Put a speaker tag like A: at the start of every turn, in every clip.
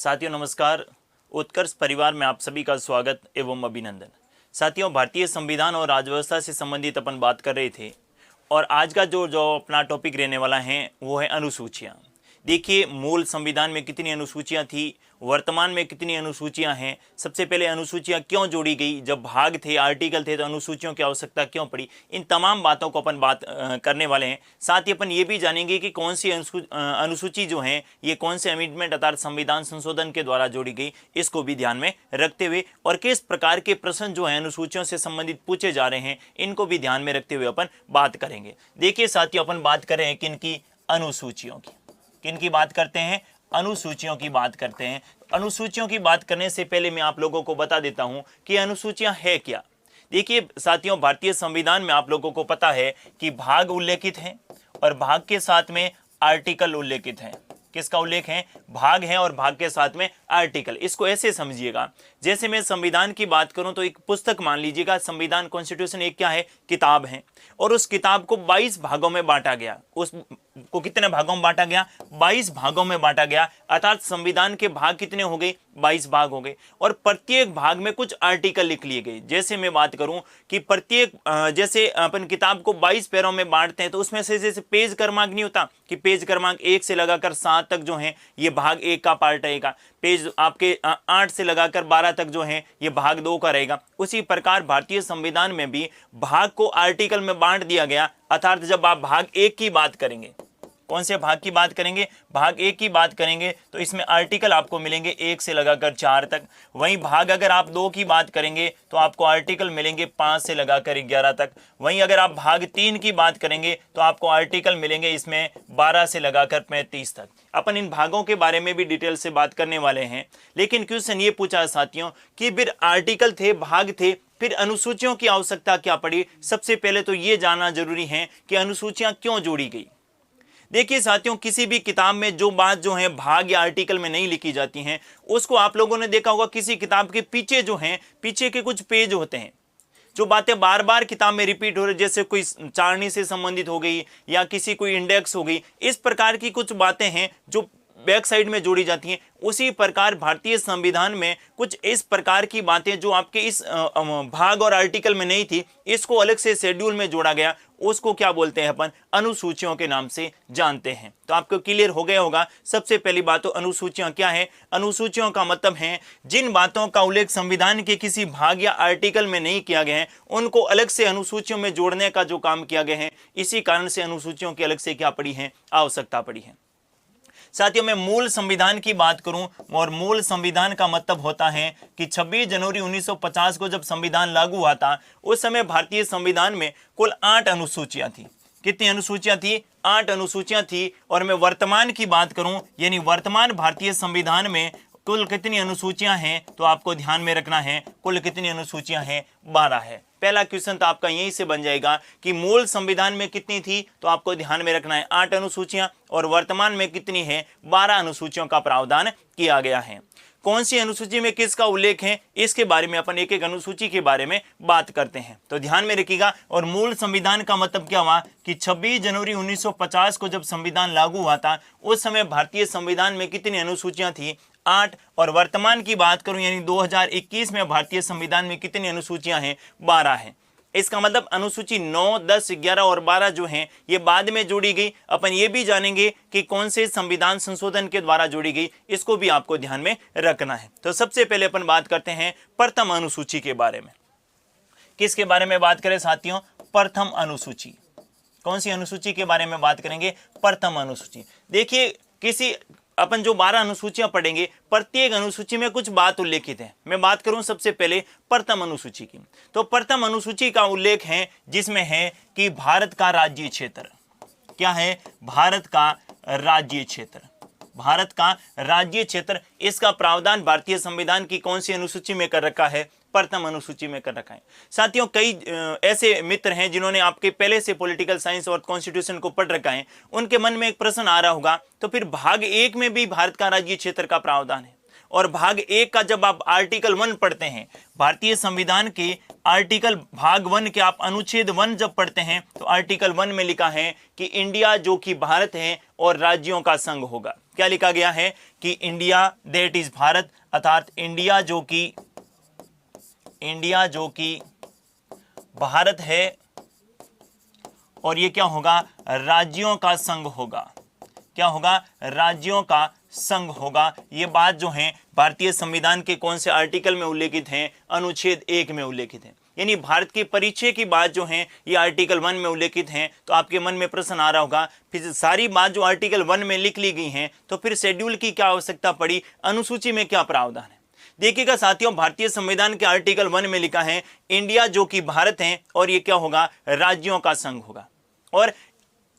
A: साथियों नमस्कार। उत्कर्ष परिवार में आप सभी का स्वागत एवं अभिनंदन। साथियों, भारतीय संविधान और राजव्यवस्था से संबंधित अपन बात कर रहे थे और आज का जो अपना टॉपिक रहने वाला है वो है अनुसूचियाँ। देखिए, मूल संविधान में कितनी अनुसूचियाँ थी, वर्तमान में कितनी अनुसूचियाँ हैं। सबसे पहले अनुसूचियाँ क्यों जोड़ी गई, जब भाग थे, आर्टिकल थे तो अनुसूचियों की आवश्यकता क्यों पड़ी, इन तमाम बातों को अपन बात करने वाले हैं। साथ ही अपन ये भी जानेंगे कि कौन सी अनुसूची जो है ये कौन से अमेंडमेंट अर्थात संविधान संशोधन के द्वारा जोड़ी गई, इसको भी ध्यान में रखते हुए और किस प्रकार के प्रश्न जो है अनुसूचियों से संबंधित पूछे जा रहे हैं इनको भी ध्यान में रखते हुए अपन बात करेंगे। देखिए साथियों, अपन बात कर रहे हैं किनकी, अनुसूचियों की। किनकी बात करते हैं, अनुसूचियों की बात करते हैं। अनुसूचियों की बात करने से पहले मैं आप लोगों को बता देता हूं कि अनुसूचियां है क्या। देखिए साथियों, भारतीय संविधान में आप लोगों को पता है कि भाग उल्लेखित हैं और भाग के साथ में आर्टिकल उल्लेखित हैं। किसका उल्लेख है, भाग है और भाग के साथ में आर्टिकल। इसको ऐसे समझिएगा, जैसे मैं संविधान की बात करूं तो एक पुस्तक मान लीजिएगा, संविधान कॉन्स्टिट्यूशन एक क्या है, किताब है, और उस किताब को 22 भागों में बांटा गया। उसको कितने भागों में बांटा गया, 22 भागों में बांटा गया। अर्थात संविधान के भाग कितने हो गए, 22 भाग हो गए और प्रत्येक भाग में कुछ आर्टिकल लिख लिए गए। जैसे मैं बात करूं कि प्रत्येक जैसे अपन किताब को 22 पैरों में बांटते हैं तो उसमें से जैसे पेज क्रमांक नहीं होता कि पेज क्रमांक 1 से लगाकर 7 तक जो है ये भाग 1 का पार्ट रहेगा, पेज आपके 8 से लगाकर 12 तक जो है ये भाग 2 का रहेगा। उसी प्रकार भारतीय संविधान में भी भाग को आर्टिकल में बांट दिया गया। अर्थात जब आप भाग 1 की बात करेंगे, कौन से भाग की बात करेंगे, भाग 1 की बात करेंगे तो इसमें आर्टिकल आपको मिलेंगे 1 से लगाकर 4 तक। वहीं भाग अगर आप 2 की बात करेंगे तो आपको आर्टिकल मिलेंगे 5 से लगाकर 11 तक। वहीं अगर आप भाग 3 की बात करेंगे तो आपको आर्टिकल मिलेंगे इसमें 12 से लगाकर 35 तक। अपन इन भागों के बारे में भी डिटेल से बात करने वाले हैं, लेकिन क्वेश्चन ये पूछा साथियों कि फिर आर्टिकल थे, भाग थे, फिर अनुसूचियों की आवश्यकता क्या पड़ी। सबसे पहले तो ये जानना जरूरी है कि अनुसूचियां क्यों जोड़ी गई। देखिए साथियों, किसी भी किताब में जो बात जो है भाग या आर्टिकल में नहीं लिखी जाती हैं उसको आप लोगों ने देखा होगा, किसी किताब के पीछे जो हैं, पीछे के कुछ पेज होते हैं, जो बातें बार बार किताब में रिपीट हो रही, जैसे कोई चारणी से संबंधित हो गई या किसी कोई इंडेक्स हो गई, इस प्रकार की कुछ बातें हैं जो बैक साइड में जोड़ी जाती हैं। उसी प्रकार भारतीय संविधान में कुछ इस प्रकार की बातें जो आपके इस भाग और आर्टिकल में नहीं थी, इसको अलग से शेड्यूल में जोड़ा गया। उसको क्या बोलते हैं अपन, अनुसूचियों के नाम से जानते हैं। तो आपको क्लियर हो गया होगा। सबसे पहली बात तो अनुसूचियां क्या है। अनुसूचियों का मतलब है जिन बातों का उल्लेख संविधान के किसी भाग या आर्टिकल में नहीं किया गया है उनको अलग से अनुसूचियों में जोड़ने का जो काम किया गया है, इसी कारण से अनुसूचियों की अलग से क्या पड़ी है, आवश्यकता पड़ी है। साथियों, मैं मूल संविधान की बात करूं और मूल संविधान का मतलब होता है कि 26 जनवरी 1950 को जब संविधान लागू हुआ था उस समय भारतीय संविधान में कुल 8 अनुसूचियां थी। कितनी अनुसूचियां थी, 8 अनुसूचियां थी। और मैं वर्तमान की बात करूं यानी वर्तमान भारतीय संविधान में कुल कितनी अनुसूचियां हैं तो आपको ध्यान में रखना है, कुल कितनी अनुसूचियां हैं, 12 है। पहला क्वेश्चन तो आपका यहीं से बन जाएगा कि मूल संविधान में कितनी थी, तो आपको ध्यान में रखना है 8 अनुसूचियां और वर्तमान में कितनी है, 12 अनुसूचियों का प्रावधान किया गया है। कौन सी अनुसूची में किसका उल्लेख है, इसके बारे में अपन एक एक अनुसूची के बारे में बात करते हैं, तो ध्यान में रखिएगा। और मूल संविधान का मतलब क्या हुआ कि 26 जनवरी 1950 को जब संविधान लागू हुआ था उस समय भारतीय संविधान में कितनी अनुसूचियां थी, 8। और वर्तमान की बात करूं यानी 2021 में भारतीय संविधान में कितनी अनुसूचियां हैं, 12 हैं। इसका मतलब अनुसूची 9, 10, 11 और 12 जो हैं ये बाद में जोड़ी गई। अपन ये भी जानेंगे कि कौन से संविधान संशोधन के द्वारा जोड़ी गई, इसको भी आपको ध्यान में रखना है। तो सबसे पहले अपन बात करते हैं प्रथम अनुसूची के बारे में। किसके बारे में बात करें साथियों, प्रथम अनुसूची। कौन सी अनुसूची के बारे में बात करेंगे, प्रथम अनुसूची। देखिए, किसी अपन जो 12 अनुसूचियां पढ़ेंगे प्रत्येक अनुसूची में कुछ बात उल्लेखित है। मैं बात करूं सबसे पहले प्रथम अनुसूची की, तो प्रथम अनुसूची का उल्लेख है जिसमें है कि भारत का राज्य क्षेत्र क्या है, भारत का राज्य क्षेत्र, भारत का राज्य क्षेत्र। इसका प्रावधान भारतीय संविधान की कौन सी अनुसूची में कर रखा है, प्रथम अनुसूची में कर रखा है। साथियों, कई ऐसे मित्र हैं जिन्होंने आपके पहले से पॉलिटिकल साइंस और कॉन्स्टिट्यूशन को पढ़ रखा है, उनके मन में एक प्रश्न आ रहा होगा, तो फिर भाग 1 में भी भारत का राज्य क्षेत्र का प्रावधान है और भाग 1 का जब आप आर्टिकल 1 पढ़ते हैं, भारतीय संविधान के आर्टिकल भाग 1 के आप अनुच्छेद 1 जब पढ़ते हैं तो आर्टिकल 1 में लिखा है कि इंडिया जो कि भारत है और राज्यों का संघ होगा। क्या लिखा गया है कि इंडिया दैट इज भारत, अर्थात इंडिया जो कि भारत है और ये क्या होगा, राज्यों का संघ होगा। क्या होगा, राज्यों का संघ होगा। ये बात जो है भारतीय संविधान के कौन से आर्टिकल में उल्लेखित है, अनुच्छेद 1 में उल्लेखित है। यानी भारत के परिचय की बात जो है ये आर्टिकल 1 में उल्लेखित है। तो आपके मन में प्रश्न आ रहा होगा, फिर सारी बात जो आर्टिकल 1 में लिख ली गई है तो फिर शेड्यूल की क्या आवश्यकता पड़ी, अनुसूची में क्या प्रावधान है। देखिएगा साथियों, भारतीय संविधान के आर्टिकल 1 में लिखा है इंडिया जो कि भारत है और ये क्या होगा, राज्यों का संघ होगा। और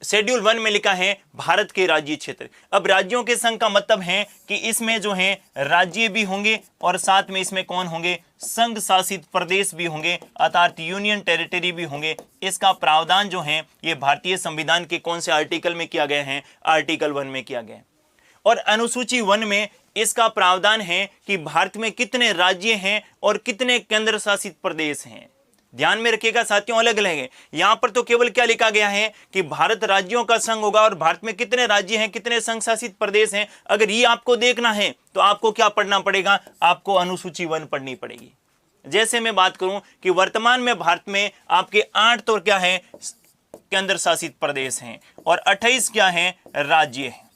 A: शेड्यूल 1 में लिखा है भारत के राज्य क्षेत्र। अब राज्यों के संघ का मतलब है कि इसमें जो है राज्य भी होंगे और साथ में इसमें कौन होंगे, संघ शासित प्रदेश भी होंगे, अर्थात यूनियन टेरिटरी भी होंगे। इसका प्रावधान जो है ये भारतीय संविधान के कौन से आर्टिकल में किया गया है, आर्टिकल 1 में किया गया है। और अनुसूची 1 में इसका प्रावधान है कि भारत में कितने राज्य हैं और कितने केंद्र शासित प्रदेश हैं। ध्यान में रखिएगा साथियों, अलग अलग है। यहां पर तो केवल क्या लिखा गया है कि भारत राज्यों का संघ होगा और भारत में कितने राज्य हैं, कितने संघ शासित प्रदेश हैं। अगर ये आपको देखना है तो आपको क्या पढ़ना पड़ेगा, आपको अनुसूची 1 पढ़नी पड़ेगी। जैसे मैं बात करूं कि वर्तमान में भारत में आपके 8 तो क्या है, केंद्र शासित प्रदेश हैं और 28 क्या है, राज्य हैं।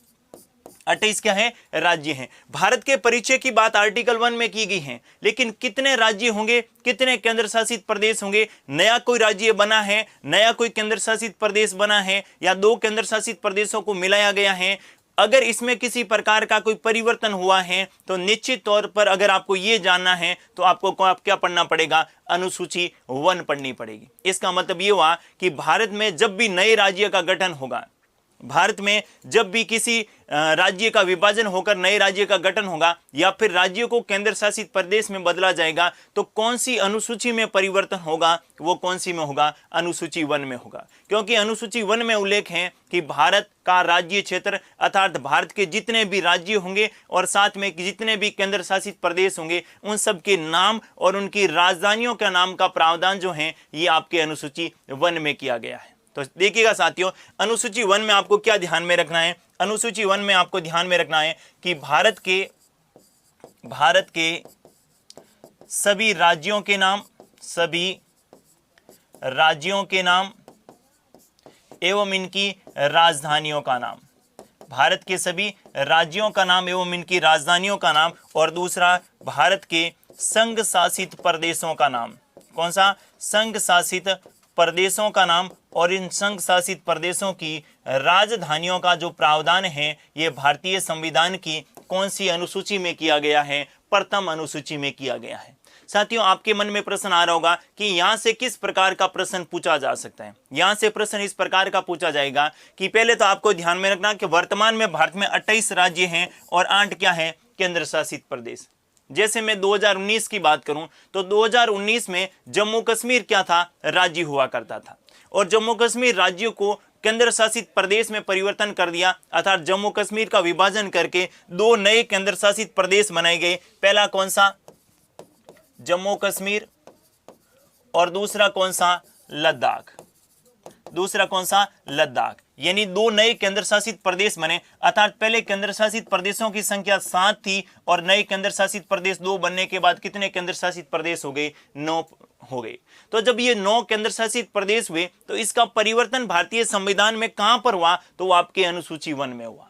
A: 28 क्या है, राज्य हैं। भारत के परिचय की बात आर्टिकल 1 में की गई है, लेकिन कितने राज्य होंगे, कितने केंद्र शासित प्रदेश होंगे, नया कोई राज्य बना है, नया कोई केंद्र शासित प्रदेश बना है या 2 केंद्र शासित प्रदेशों को मिलाया गया है, अगर इसमें किसी प्रकार का कोई परिवर्तन हुआ है तो निश्चित तौर पर अगर आपको ये जानना है तो आपको क्या पढ़ना पड़ेगा, अनुसूची 1 पढ़नी पड़ेगी। इसका मतलब ये हुआ कि भारत में जब भी नए राज्य का गठन होगा, भारत में जब भी किसी राज्य का विभाजन होकर नए राज्य का गठन होगा या फिर राज्यों को केंद्र शासित प्रदेश में बदला जाएगा तो कौन सी अनुसूची में परिवर्तन होगा, वो कौन सी में होगा, अनुसूची 1 में होगा। क्योंकि अनुसूची 1 में उल्लेख है कि भारत का राज्य क्षेत्र अर्थात भारत के जितने भी राज्य होंगे और साथ में जितने भी केंद्र शासित प्रदेश होंगे उन सब के नाम और उनकी राजधानियों का नाम का प्रावधान जो है ये आपके अनुसूची 1 में किया गया है। तो देखिएगा साथियों, अनुसूची 1 में आपको क्या ध्यान में रखना है, अनुसूची 1 में आपको ध्यान में रखना है कि भारत के सभी राज्यों के नाम एवं इनकी राजधानियों का नाम, भारत के सभी राज्यों का नाम एवं इनकी राजधानियों का नाम, और दूसरा भारत के संघ शासित प्रदेशों का नाम। कौन सा, संघ शासित प्रदेशों का नाम और इन संघ शासित प्रदेशों की राजधानियों का जो प्रावधान है ये भारतीय संविधान की कौन सी अनुसूची में किया गया है, प्रथम अनुसूची में किया गया है। साथियों, आपके मन में प्रश्न आ रहा होगा कि यहां से किस प्रकार का प्रश्न पूछा जा सकता है। यहां से प्रश्न इस प्रकार का पूछा जाएगा कि पहले तो आपको ध्यान में रखना कि वर्तमान में भारत में 28 राज्य हैं और 8 क्या है, केंद्र शासित प्रदेश। जैसे मैं 2019 की बात करूं तो 2019 में जम्मू कश्मीर क्या था, राज्य हुआ करता था और जम्मू कश्मीर राज्य को केंद्र शासित प्रदेश में परिवर्तन कर दिया, अर्थात जम्मू कश्मीर का विभाजन करके 2 नए केंद्र शासित प्रदेश बनाए गए। पहला कौन सा, जम्मू कश्मीर, और दूसरा कौन सा, लद्दाख। दूसरा कौन सा, लद्दाख। यानी 2 नए केंद्र शासित प्रदेश बने, अर्थात पहले केंद्र शासित प्रदेशों की संख्या 7 थी और नए केंद्र शासित प्रदेश 2 बनने के बाद कितने केंद्र शासित प्रदेश हो गए, 9 हो गए। तो जब ये 9 केंद्र शासित प्रदेश हुए तो इसका परिवर्तन भारतीय संविधान में कहां पर हुआ, तो वो आपके अनुसूची 1 में हुआ।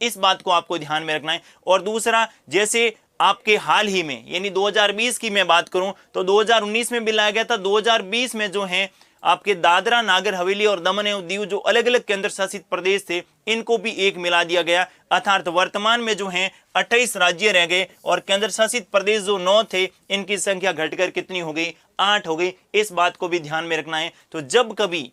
A: इस बात को आपको ध्यान में रखना है। और दूसरा, जैसे आपके हाल ही में यानी 2020 की मैं बात करूं तो 2019 में भी लाया गया था, 2020 में जो है आपके दादरा नागर हवेली और दमन एवं दीव जो अलग अलग केंद्र शासित प्रदेश थे इनको भी एक मिला दिया गया, अर्थात वर्तमान में जो हैं 28 राज्य रह गए और केंद्र शासित प्रदेश जो 9 थे इनकी संख्या घटकर कितनी हो गई, 8 हो गई। इस बात को भी ध्यान में रखना है। तो जब कभी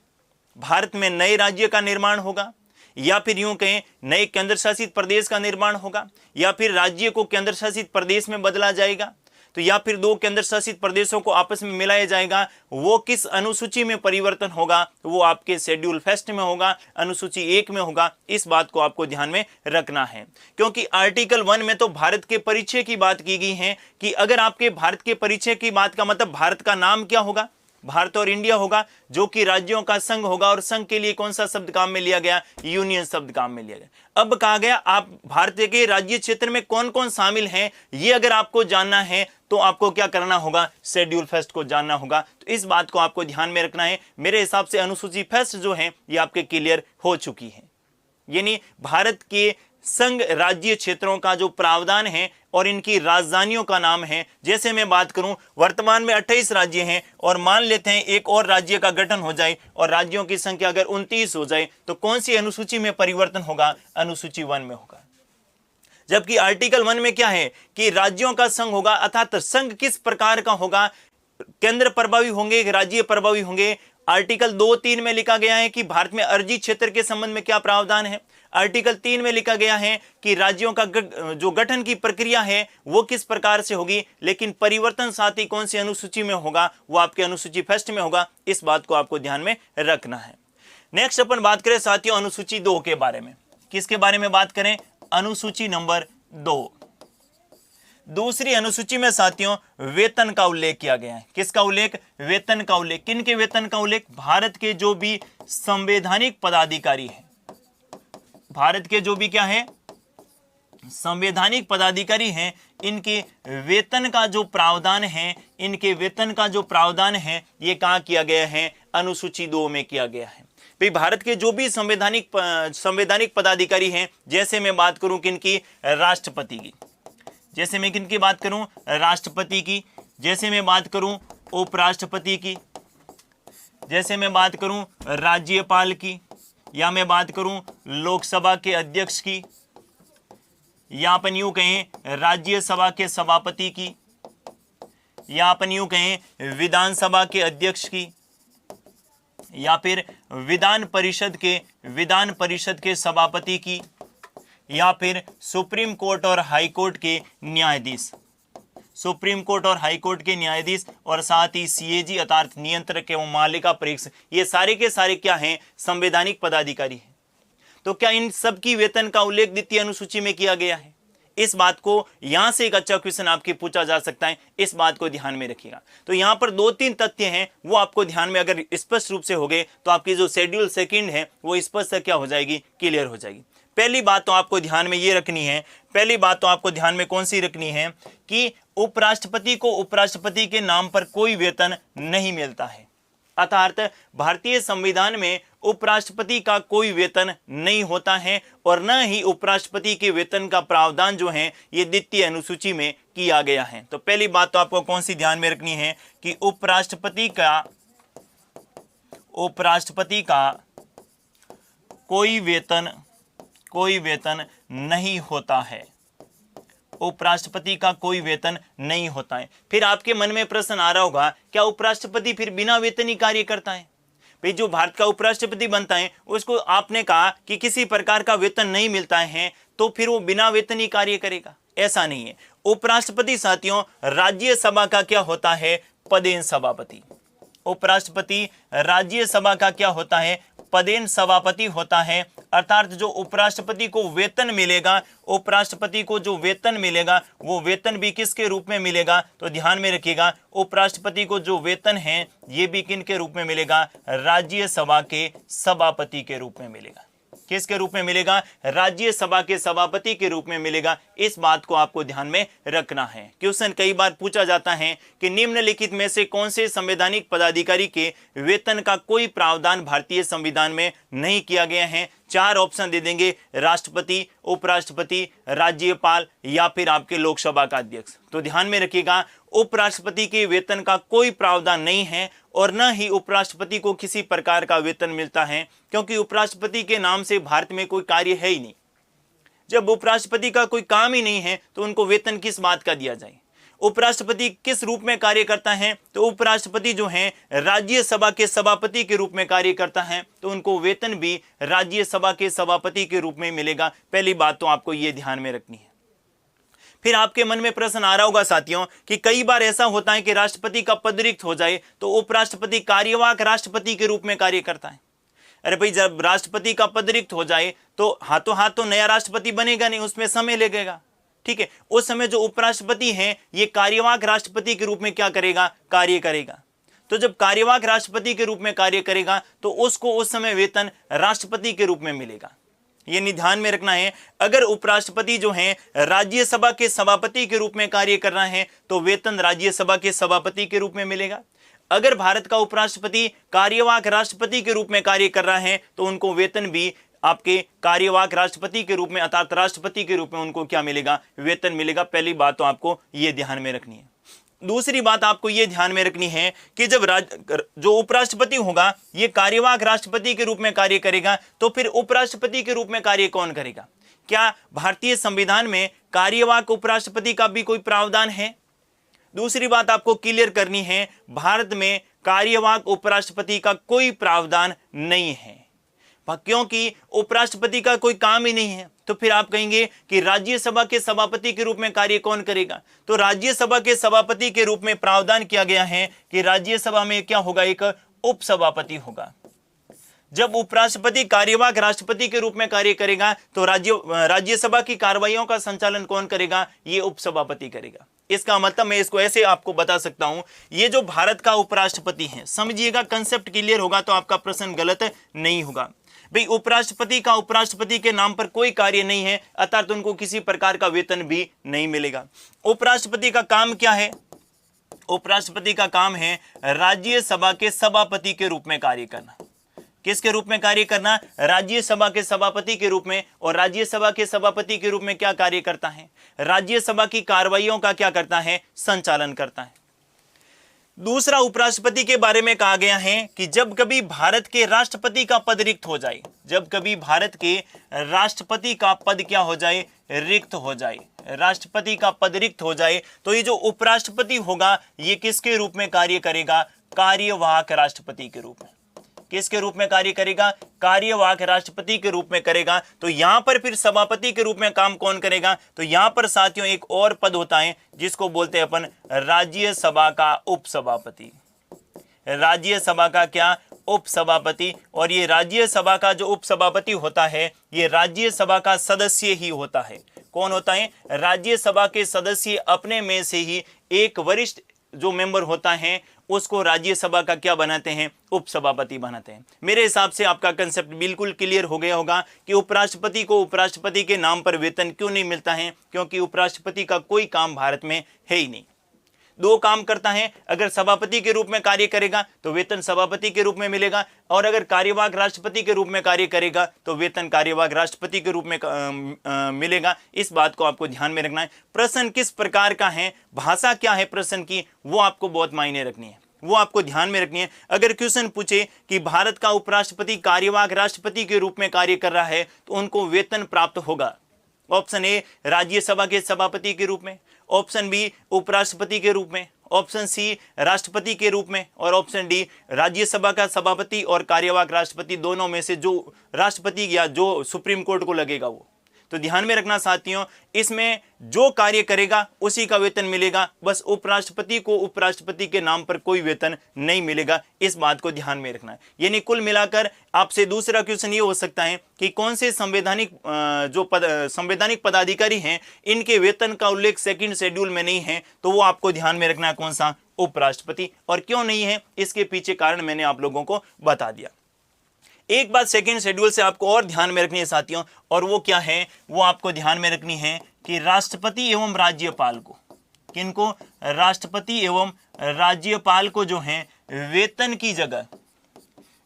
A: भारत में नए राज्य का निर्माण होगा या फिर यूं कहें नए केंद्र शासित प्रदेश का निर्माण होगा या फिर राज्य को केंद्र शासित प्रदेश में बदला जाएगा तो या फिर 2 केंद्र शासित प्रदेशों को आपस में मिलाया जाएगा, वो किस अनुसूची में परिवर्तन होगा, वो आपके शेड्यूल फर्स्ट में होगा, अनुसूची 1 में होगा। इस बात को आपको ध्यान में रखना है क्योंकि आर्टिकल 1 में तो भारत के परिचय की बात की गई है कि अगर आपके भारत के परिचय की बात का मतलब भारत का नाम क्या होगा, भारत और इंडिया होगा, जो कि राज्यों का संघ होगा, और संघ के लिए कौन सा शब्द काम में लिया गया? यूनियन शब्द काम में लिया गया। अब कहा गया आप भारत के राज्य क्षेत्र में कौन कौन शामिल हैं, ये अगर आपको जानना है तो आपको क्या करना होगा? शेड्यूल फर्स्ट को जानना होगा। तो इस बात को आपको ध्यान में रखना है। मेरे हिसाब से अनुसूची फर्स्ट जो है ये आपके क्लियर हो चुकी है, यानी भारत के संघ राज्य क्षेत्रों का जो प्रावधान है और इनकी राजधानियों का नाम है। जैसे मैं बात करूं, वर्तमान में 28 राज्य हैं और मान लेते हैं एक और राज्य का गठन हो जाए और राज्यों की संख्या अगर 29 हो जाए तो कौन सी अनुसूची में परिवर्तन होगा? अनुसूची 1 में होगा। जबकि आर्टिकल 1 में क्या है कि राज्यों का संघ होगा, अर्थात संघ किस प्रकार का होगा? केंद्र प्रभावी होंगे, राज्य प्रभावी होंगे। आर्टिकल 2-3 में लिखा गया है कि भारत में अर्जी क्षेत्र के संबंध में क्या प्रावधान है। आर्टिकल 3 में लिखा गया है कि राज्यों का जो गठन की प्रक्रिया है वो किस प्रकार से होगी, लेकिन परिवर्तन साथ ही कौन सी अनुसूची में होगा? वो आपके अनुसूची फर्स्ट में होगा। इस बात को आपको ध्यान में रखना है। नेक्स्ट अपन बात करें साथियों अनुसूची 2 के बारे में। किसके बारे में बात करें? अनुसूची नंबर 2। दूसरी अनुसूची में साथियों वेतन का उल्लेख किया गया है। किसका उल्लेख? वेतन का उल्लेख। किन के वेतन का उल्लेख? भारत के जो भी संवैधानिक पदाधिकारी हैं, भारत के जो भी क्या है संवैधानिक पदाधिकारी हैं, इनके वेतन का जो प्रावधान है, इनके वेतन का जो प्रावधान है ये कहाँ किया गया है? अनुसूची 2 में किया गया है। भाई भारत के जो भी संवैधानिक पदाधिकारी हैं, जैसे मैं बात करूं किनकी? राष्ट्रपति की। जैसे मैं किनकी बात करूं? राष्ट्रपति की। जैसे मैं बात करूं उपराष्ट्रपति की। जैसे मैं बात करूं राज्यपाल की, या मैं बात करूं लोकसभा के अध्यक्ष की, या अपन यूं कहें राज्यसभा के सभापति की, या अपन यूं कहें विधानसभा के अध्यक्ष की, या फिर विधान परिषद के सभापति की, या फिर सुप्रीम कोर्ट और हाई कोर्ट के न्यायाधीश, सुप्रीम कोर्ट और हाई कोर्ट के न्यायाधीश, और साथ ही सीएजी अर्थात नियंत्रक एवं मालिका परीक्षक, ये सारे के सारे क्या हैं? संवैधानिक पदाधिकारी हैं। तो क्या इन सब की वेतन का उल्लेख द्वितीय अनुसूची में किया गया है? इस बात को यहां से एक अच्छा क्वेश्चन आपके पूछा जा सकता है, इस बात को ध्यान में रखिएगा। तो यहां पर 2-3 तथ्य हैं, वो आपको ध्यान में अगर स्पष्ट रूप से हो गए तो आपकी जो शेड्यूल सेकंड है वो स्पष्ट क्या हो जाएगी? क्लियर हो जाएगी। पहली बात तो आपको ध्यान में ये रखनी है, पहली बात तो आपको ध्यान में कौन सी रखनी है कि उपराष्ट्रपति को उपराष्ट्रपति के नाम पर कोई वेतन नहीं मिलता है। अर्थात भारतीय संविधान में उपराष्ट्रपति का कोई वेतन नहीं होता है और न ही उपराष्ट्रपति के वेतन का प्रावधान जो है ये द्वितीय अनुसूची में किया गया है। तो पहली बात तो आपको कौन सी ध्यान में रखनी है कि उपराष्ट्रपति का कोई वेतन नहीं होता है। उपराष्ट्रपति का कोई वेतन नहीं होता है। फिर आपके मन में प्रश्न आ रहा होगा, क्या उपराष्ट्रपति फिर बिना वेतन ही कार्य करता है? भाई जो भारत का उपराष्ट्रपति बनता है उसको आपने कहा कि किसी प्रकार का वेतन नहीं मिलता है, तो फिर वो बिना वेतन ही कार्य करेगा? ऐसा नहीं है। उपराष्ट्रपति साथियों राज्यसभा का क्या होता है? पदेन सभापति। उपराष्ट्रपति राज्यसभा का क्या होता है? पदेन सभापति होता है। अर्थात जो उपराष्ट्रपति को वेतन मिलेगा, उपराष्ट्रपति को जो वेतन मिलेगा वो वेतन भी किसके रूप में मिलेगा? तो ध्यान में रखिएगा, उपराष्ट्रपति को जो वेतन है ये भी किन के रूप में मिलेगा? राज्यसभा के सभापति के रूप में मिलेगा। किसके रूप में मिलेगा? राज्यसभा के सभापति के रूप में मिलेगा। इस बात को आपको ध्यान में रखना है। क्वेश्चन कई बार पूछा जाता है कि निम्नलिखित में से कौन से संवैधानिक पदाधिकारी के वेतन का कोई प्रावधान भारतीय संविधान में नहीं किया गया है? 4 ऑप्शन दे देंगे, राष्ट्रपति, उपराष्ट्रपति, राज्यपाल या फिर आपके लोकसभा का अध्यक्ष। तो ध्यान में रखिएगा, उपराष्ट्रपति के वेतन का कोई प्रावधान नहीं है और न ही उपराष्ट्रपति को किसी प्रकार का वेतन मिलता है, क्योंकि उपराष्ट्रपति के नाम से भारत में कोई कार्य है ही नहीं। जब उपराष्ट्रपति का कोई काम ही नहीं है तो उनको वेतन किस बात का दिया जाए? उपराष्ट्रपति किस रूप में कार्य करता है? तो उपराष्ट्रपति जो है राज्यसभा के सभापति के रूप में कार्य करता है, तो उनको वेतन भी राज्यसभा के सभापति के रूप में मिलेगा। पहली बात तो आपको ये ध्यान में रखनी है। फिर आपके मन में प्रश्न आ रहा होगा साथियों कि कई बार ऐसा होता है कि राष्ट्रपति का पद रिक्त हो जाए तो उपराष्ट्रपति कार्यवाहक राष्ट्रपति के रूप में कार्य करता है। अरे भाई, जब राष्ट्रपति का पद रिक्त हो जाए तो हाथों हाथ तो नया राष्ट्रपति बनेगा नहीं, उसमें समय लगेगा। ठीक है, उस समय जो उपराष्ट्रपति हैं ये कार्यवाहक राष्ट्रपति के रूप में क्या करेगा? कार्य करेगा। तो जब कार्यवाहक राष्ट्रपति के रूप में कार्य करेगा तो उसको उस समय वेतन राष्ट्रपति के रूप में मिलेगा। ये ध्यान में रखना है। अगर उपराष्ट्रपति जो हैं राज्यसभा के सभापति के रूप में कार्य कर रहे हैं तो वेतन राज्यसभा के सभापति के रूप में मिलेगा। अगर भारत का उपराष्ट्रपति कार्यवाहक राष्ट्रपति के रूप में कार्य कर रहा है तो उनको वेतन भी आपके कार्यवाहक राष्ट्रपति के रूप में अर्थात राष्ट्रपति के रूप में उनको क्या मिलेगा, वेतन मिलेगा। पहली बात तो आपको ये ध्यान में रखनी है। दूसरी बात आपको ये ध्यान में रखनी है कि जब जो उपराष्ट्रपति होगा ये कार्यवाहक राष्ट्रपति के रूप में कार्य करेगा तो फिर उपराष्ट्रपति के रूप में कार्य कौन करेगा? क्या भारतीय संविधान में कार्यवाहक उपराष्ट्रपति का भी कोई प्रावधान है? दूसरी बात आपको क्लियर करनी है, भारत में कार्यवाहक उपराष्ट्रपति का कोई प्रावधान नहीं है, क्योंकि उपराष्ट्रपति का कोई काम ही नहीं है। तो फिर आप कहेंगे कि राज्यसभा के सभापति के रूप में कार्य कौन करेगा? तो राज्यसभा के सभापति के रूप में प्रावधान किया गया है कि राज्यसभा में क्या होगा, एक उपसभापति होगा। जब उपराष्ट्रपति कार्यवाहक राष्ट्रपति के रूप में कार्य करेगा तो राज्यसभा की कार्रवाइयों का संचालन कौन करेगा? ये उपसभापति करेगा। इसका मतलब मैं इसको ऐसे आपको बता सकता हूं, ये जो भारत का उपराष्ट्रपति है, समझिएगा, कंसेप्ट क्लियर होगा तो आपका प्रश्न गलत नहीं होगा। भाई उपराष्ट्रपति का उपराष्ट्रपति के नाम पर कोई कार्य नहीं है, अर्थात उनको किसी प्रकार का वेतन भी नहीं मिलेगा। उपराष्ट्रपति का काम क्या है? उपराष्ट्रपति का काम है राज्यसभा के सभापति के रूप में कार्य करना। किसके रूप में कार्य करना? राज्यसभा के सभापति के रूप में। और राज्यसभा के सभापति के रूप में क्या कार्य करता है? राज्यसभा की कार्रवाइयों का क्या करता है? संचालन करता है। दूसरा, उपराष्ट्रपति के बारे में कहा गया है कि जब कभी भारत के राष्ट्रपति का पद रिक्त हो जाए, जब कभी भारत के राष्ट्रपति का पद क्या हो जाए, रिक्त हो जाए, राष्ट्रपति का पद रिक्त हो जाए, तो ये जो उपराष्ट्रपति होगा ये किसके रूप में कार्य करेगा? कार्यवाहक राष्ट्रपति के रूप में। किसके रूप में कार्य करेगा? कार्यवाहक राष्ट्रपति के रूप में करेगा। तो यहां पर फिर सभापति के रूप में काम कौन करेगा? तो यहां पर साथियों एक और पद होता है जिसको बोलते हैं अपन राज्यसभा का उपसभापति। राज्यसभा का क्या? उपसभापति। और ये राज्यसभा का जो उपसभापति होता है ये राज्यसभा का सदस्य ही होता है। कौन होता है? राज्यसभा के सदस्य अपने में से ही एक वरिष्ठ जो मेंबर होता है उसको राज्यसभा का क्या बनाते हैं? उपसभापति बनाते हैं। मेरे हिसाब से आपका कंसेप्ट बिल्कुल क्लियर हो गया होगा कि उपराष्ट्रपति को उपराष्ट्रपति के नाम पर वेतन क्यों नहीं मिलता है, क्योंकि उपराष्ट्रपति का कोई काम भारत में है ही नहीं। दो काम करता है, अगर सभापति के रूप में कार्य करेगा तो वेतन सभापति के रूप में मिलेगा, और अगर कार्यवाहक राष्ट्रपति के रूप में कार्य करेगा तो वेतन कार्यवाहक राष्ट्रपति के रूप में मिलेगा। इस बात को आपको ध्यान में रखना है। प्रश्न किस प्रकार का है, भाषा क्या है प्रश्न की, वो आपको बहुत मायने रखनी है, वो आपको ध्यान में रखनी है। अगर क्वेश्चन पूछे कि भारत का उपराष्ट्रपति कार्यवाहक राष्ट्रपति के रूप में कार्य कर रहा है तो उनको वेतन प्राप्त होगा। ऑप्शन ए राज्यसभा के सभापति के रूप में, ऑप्शन बी उपराष्ट्रपति के रूप में, ऑप्शन सी राष्ट्रपति के रूप में, और ऑप्शन डी राज्यसभा का सभापति और कार्यवाहक राष्ट्रपति दोनों में से जो राष्ट्रपति या जो सुप्रीम कोर्ट को लगेगा वो। तो ध्यान में रखना साथियों, इसमें जो कार्य करेगा उसी का वेतन मिलेगा, बस उपराष्ट्रपति को उपराष्ट्रपति के नाम पर कोई वेतन नहीं मिलेगा। इस बात को ध्यान में रखना है। यानी कुल मिलाकर आपसे दूसरा क्वेश्चन ये हो सकता है कि कौन से संवैधानिक पदाधिकारी हैं इनके वेतन का उल्लेख सेकंड शेड्यूल में नहीं है, तो वो आपको ध्यान में रखना है कौन सा? उपराष्ट्रपति। और क्यों नहीं है इसके पीछे कारण मैंने आप लोगों को बता दिया। एक बात सेकंड शेड्यूल से आपको और ध्यान में रखनी है साथियों, और वो क्या है? वो आपको ध्यान में रखनी है कि राष्ट्रपति एवं राज्यपाल को, किनको? राष्ट्रपति एवं राज्यपाल को जो है वेतन की जगह,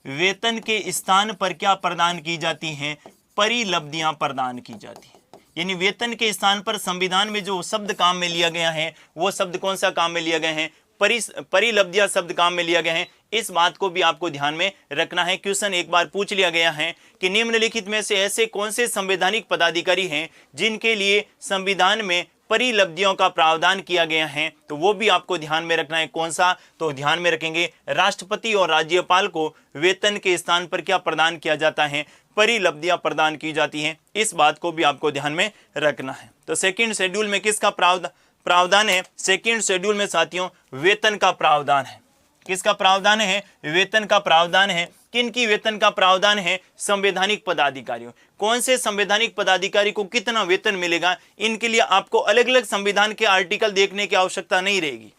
A: वेतन के स्थान पर क्या प्रदान की जाती हैं? परिलब्धियां प्रदान की जाती हैं। यानी वेतन के स्थान पर संविधान में जो शब्द काम में लिया गया है वो शब्द कौन सा काम में लिया गया है? परिलब्धियां शब्द काम में लिया गया है। इस बात को भी आपको ध्यान में रखना है। क्वेश्चन एक बार पूछ लिया गया है कि निम्नलिखित में से ऐसे कौन से संवैधानिक पदाधिकारी हैं जिनके लिए संविधान में परिलब्धियों का प्रावधान किया गया है, तो वो भी आपको ध्यान में रखना है। कौन सा? तो ध्यान में रखेंगे राष्ट्रपति और राज्यपाल को वेतन के स्थान पर क्या प्रदान किया जाता है? परिलब्धियां प्रदान की जाती हैं। इस बात को भी आपको ध्यान में रखना है। तो सेकंड शेड्यूल में किसका प्रावधान है? सेकंड शेड्यूल में साथियों वेतन का प्रावधान है। किसका प्रावधान है? वेतन का प्रावधान है। किन की वेतन का प्रावधान है? संवैधानिक पदाधिकारियों। कौन से संवैधानिक पदाधिकारी को कितना वेतन मिलेगा, इनके लिए आपको अलग अलग संविधान के आर्टिकल देखने की आवश्यकता नहीं रहेगी।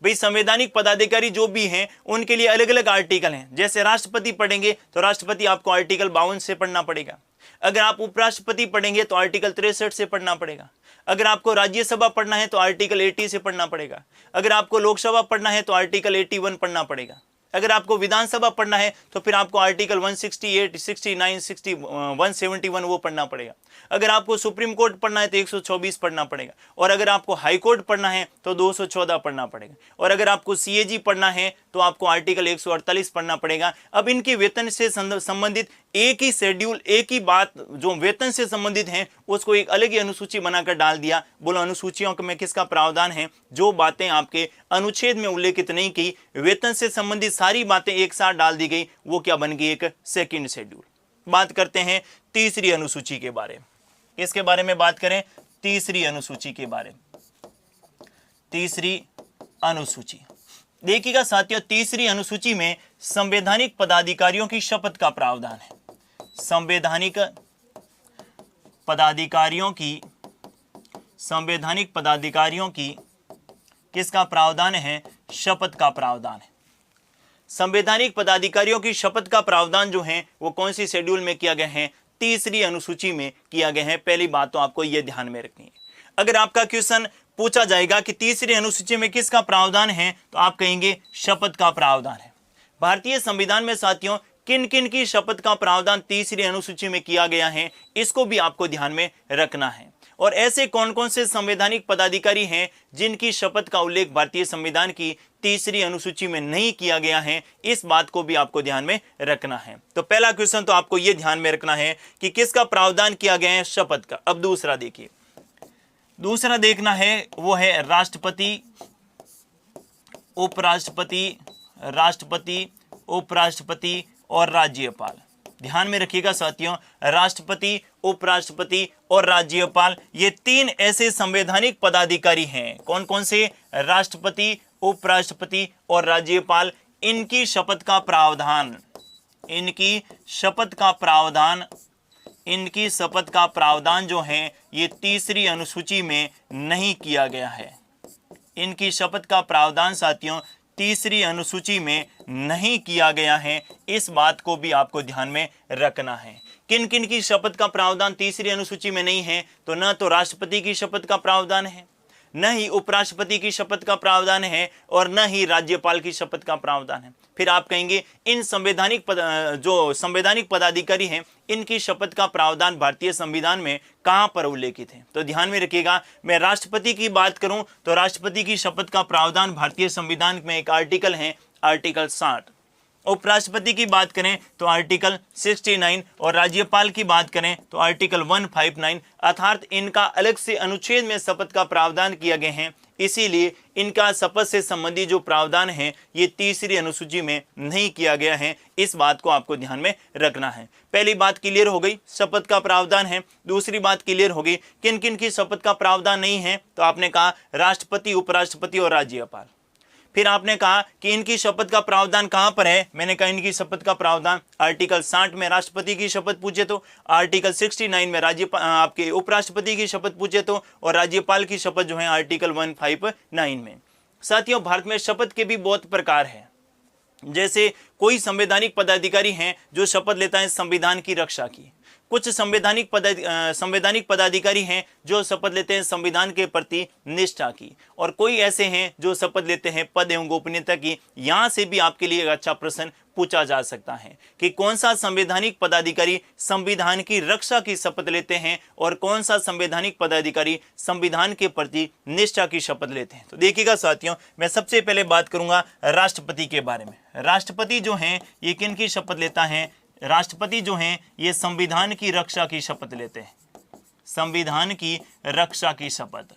A: भाई संवैधानिक पदाधिकारी जो भी हैं उनके लिए अलग अलग आर्टिकल हैं। जैसे राष्ट्रपति पढ़ेंगे तो राष्ट्रपति आपको आर्टिकल 52 से पढ़ना पड़ेगा। अगर आप उपराष्ट्रपति पढ़ेंगे तो आर्टिकल 63 से पढ़ना पड़ेगा। अगर आपको राज्यसभा पढ़ना है तो आर्टिकल 80 से पढ़ना पड़ेगा। अगर आपको लोकसभा पढ़ना है तो आर्टिकल 81 पढ़ना पड़ेगा। अगर आपको विधानसभा पढ़ना है तो फिर आपको आर्टिकल 168, 69, 60, 171 वो पढ़ना पड़ेगा। अगर आपको सुप्रीम कोर्ट पढ़ना है तो 124 पढ़ना पड़ेगा। और अगर आपको हाई कोर्ट पढ़ना है तो 214 पढ़ना पड़ेगा। और अगर आपको सीएजी पढ़ना है तो आपको आर्टिकल 148 पढ़ना पड़ेगा। अब इनके वेतन से संबंधित एक ही शेड्यूल, एक ही बात जो वेतन से संबंधित है उसको एक अलग ही अनुसूची बनाकर डाल दिया। बोलो अनुसूचियों में किसका प्रावधान है? जो बातें आपके अनुच्छेद में उल्लेखित नहीं की, वेतन से संबंधित सारी बातें एक साथ डाल दी गई, वो क्या बन गई? एक सेकंड शेड्यूल। बात करते हैं तीसरी अनुसूची के बारे में। इसके बारे में बात करें तीसरी अनुसूची के बारे में। तीसरी अनुसूची देखिएगा साथियों, तीसरी अनुसूची में संवैधानिक पदाधिकारियों की शपथ का प्रावधान है। संवैधानिक पदाधिकारियों की किसका प्रावधान है? शपथ का प्रावधान है। संवैधानिक पदाधिकारियों की शपथ का प्रावधान जो है वो कौन सी शेड्यूल में किया गया है? तीसरी अनुसूची में किया गया है। पहली बात तो आपको यह ध्यान में रखनी है। अगर आपका क्वेश्चन पूछा जाएगा कि तीसरी अनुसूची में किसका प्रावधान है तो आप कहेंगे शपथ का प्रावधान है। भारतीय संविधान में साथियों किन किन की शपथ का प्रावधान तीसरी अनुसूची में किया गया है, इसको भी आपको ध्यान में रखना है। और ऐसे कौन कौन से संवैधानिक पदाधिकारी हैं जिनकी शपथ का उल्लेख भारतीय संविधान की तीसरी अनुसूची में नहीं किया गया है, इस बात को भी आपको ध्यान में रखना है। तो पहला क्वेश्चन तो आपको यह ध्यान में रखना है कि किसका प्रावधान किया गया है? शपथ का। अब दूसरा देखिए, दूसरा देखना है वो है राष्ट्रपति, उपराष्ट्रपति, राष्ट्रपति, उपराष्ट्रपति और राज्यपाल। ध्यान में रखिएगा साथियों, राष्ट्रपति, उपराष्ट्रपति और राज्यपाल ये तीन ऐसे संवैधानिक पदाधिकारी हैं। कौन कौन से? राष्ट्रपति, उपराष्ट्रपति और राज्यपाल। इनकी शपथ का प्रावधान, इनकी शपथ का प्रावधान जो है ये तीसरी अनुसूची में नहीं किया गया है। इनकी शपथ का प्रावधान साथियों तीसरी अनुसूची में नहीं किया गया है। इस बात को भी आपको ध्यान में रखना है। किन किन की शपथ का प्रावधान तीसरी अनुसूची में नहीं है? तो न तो राष्ट्रपति की शपथ का प्रावधान है, न ही उपराष्ट्रपति की शपथ का प्रावधान है और न ही राज्यपाल की शपथ का प्रावधान है। फिर आप कहेंगे इन संवैधानिक पदाधिकारी हैं इनकी शपथ का प्रावधान भारतीय संविधान में कहां पर उल्लेखित है? तो ध्यान में रखिएगा, मैं राष्ट्रपति की बात करूं तो राष्ट्रपति की शपथ का प्रावधान भारतीय संविधान में एक आर्टिकल है, आर्टिकल 60। उपराष्ट्रपति की बात करें तो आर्टिकल 69 और राज्यपाल की बात करें तो आर्टिकल 159। अर्थात इनका अलग से अनुच्छेद में शपथ का प्रावधान किया गया है, इसीलिए इनका शपथ से संबंधित जो प्रावधान है ये तीसरी अनुसूची में नहीं किया गया है। इस बात को आपको ध्यान में रखना है। पहली बात क्लियर हो गई, शपथ का प्रावधान है। दूसरी बात क्लियर हो गई, किन किन की शपथ का प्रावधान नहीं है? तो आपने कहा राष्ट्रपति, उपराष्ट्रपति और राज्यपाल। फिर आपने कहा कि इनकी शपथ का प्रावधान कहां पर है? मैंने कहा इनकी शपथ का प्रावधान आर्टिकल 60 में राष्ट्रपति की शपथ पूछे तो, आर्टिकल 69 में आपके उपराष्ट्रपति की शपथ पूछे तो, और राज्यपाल की शपथ जो है आर्टिकल 159 में। साथियों भारत में शपथ के भी बहुत प्रकार है। जैसे कोई संवैधानिक पदाधिकारी हैं जो शपथ लेता है संविधान की रक्षा की, कुछ संवैधानिक पदाधिकारी हैं जो शपथ लेते हैं संविधान के प्रति निष्ठा की, और कोई ऐसे हैं जो शपथ लेते हैं पद एवं गोपनीयता की। यहां से भी आपके लिए एक अच्छा प्रश्न पूछा जा सकता है कि कौन सा संवैधानिक पदाधिकारी संविधान की रक्षा की शपथ लेते हैं और कौन सा संवैधानिक पदाधिकारी संविधान के प्रति निष्ठा की शपथ लेते हैं। तो देखिएगा साथियों, मैं सबसे पहले बात करूंगा राष्ट्रपति के बारे में। राष्ट्रपति जो हैं ये किन की शपथ लेता है? राष्ट्रपति जो हैं ये संविधान की रक्षा की शपथ लेते हैं, संविधान की रक्षा की शपथ।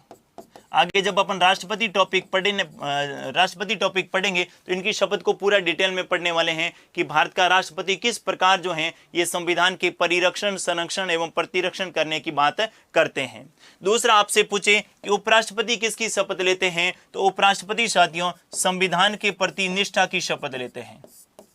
A: आगे जब अपन राष्ट्रपति टॉपिक पढ़ेंगे तो इनकी शपथ को पूरा डिटेल में पढ़ने वाले हैं कि भारत का राष्ट्रपति किस प्रकार जो है ये संविधान के परिरक्षण, संरक्षण एवं प्रतिरक्षण करने की बात करते हैं। दूसरा आपसे पूछे कि उपराष्ट्रपति किसकी शपथ लेते हैं? तो उपराष्ट्रपति साथियों संविधान के प्रति निष्ठा की शपथ लेते हैं।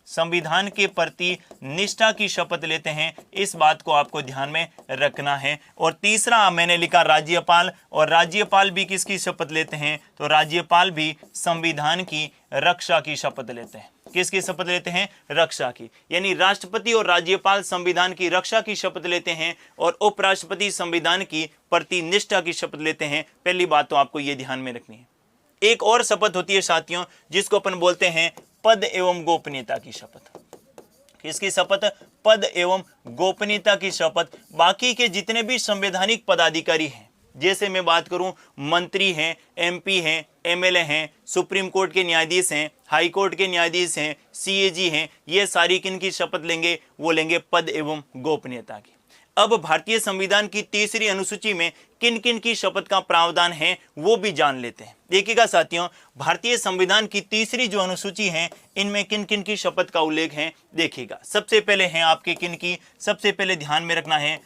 A: संविधान के प्रति निष्ठा की शपथ लेते हैं। इस बात को आपको ध्यान में रखना है। और तीसरा मैंने लिखा राज्यपाल, और राज्यपाल भी किसकी शपथ लेते हैं? तो राज्यपाल भी संविधान की रक्षा की शपथ लेते हैं। किसकी शपथ लेते हैं? रक्षा की। यानी राष्ट्रपति और राज्यपाल संविधान की रक्षा की शपथ लेते हैं और उपराष्ट्रपति संविधान की प्रति निष्ठा की शपथ लेते हैं। पहली बात तो आपको यह ध्यान में रखनी है। एक और शपथ होती है साथियों, जिसको अपन बोलते हैं पद एवं गोपनीयता की शपथ। किसकी शपथ? पद एवं गोपनीयता की शपथ। बाकी के जितने भी संवैधानिक पदाधिकारी हैं, जैसे मैं बात करूं मंत्री हैं, एमपी हैं, एमएलए हैं, सुप्रीम कोर्ट के न्यायाधीश हैं, हाई कोर्ट के न्यायाधीश हैं, सीएजी हैं, ये सारी किन की शपथ लेंगे? वो लेंगे पद एवं गोपनीयता की। अब भारतीय संविधान की तीसरी अनुसूची में किन किन की शपथ का प्रावधान है वो भी जान लेते हैं। देखिएगा साथियों, भारतीय संविधान की तीसरी जो अनुसूची है, इनमें किन किन की शपथ का उल्लेख है देखिएगा। सबसे पहले हैं आपके किन की? सबसे पहले ध्यान में रखना है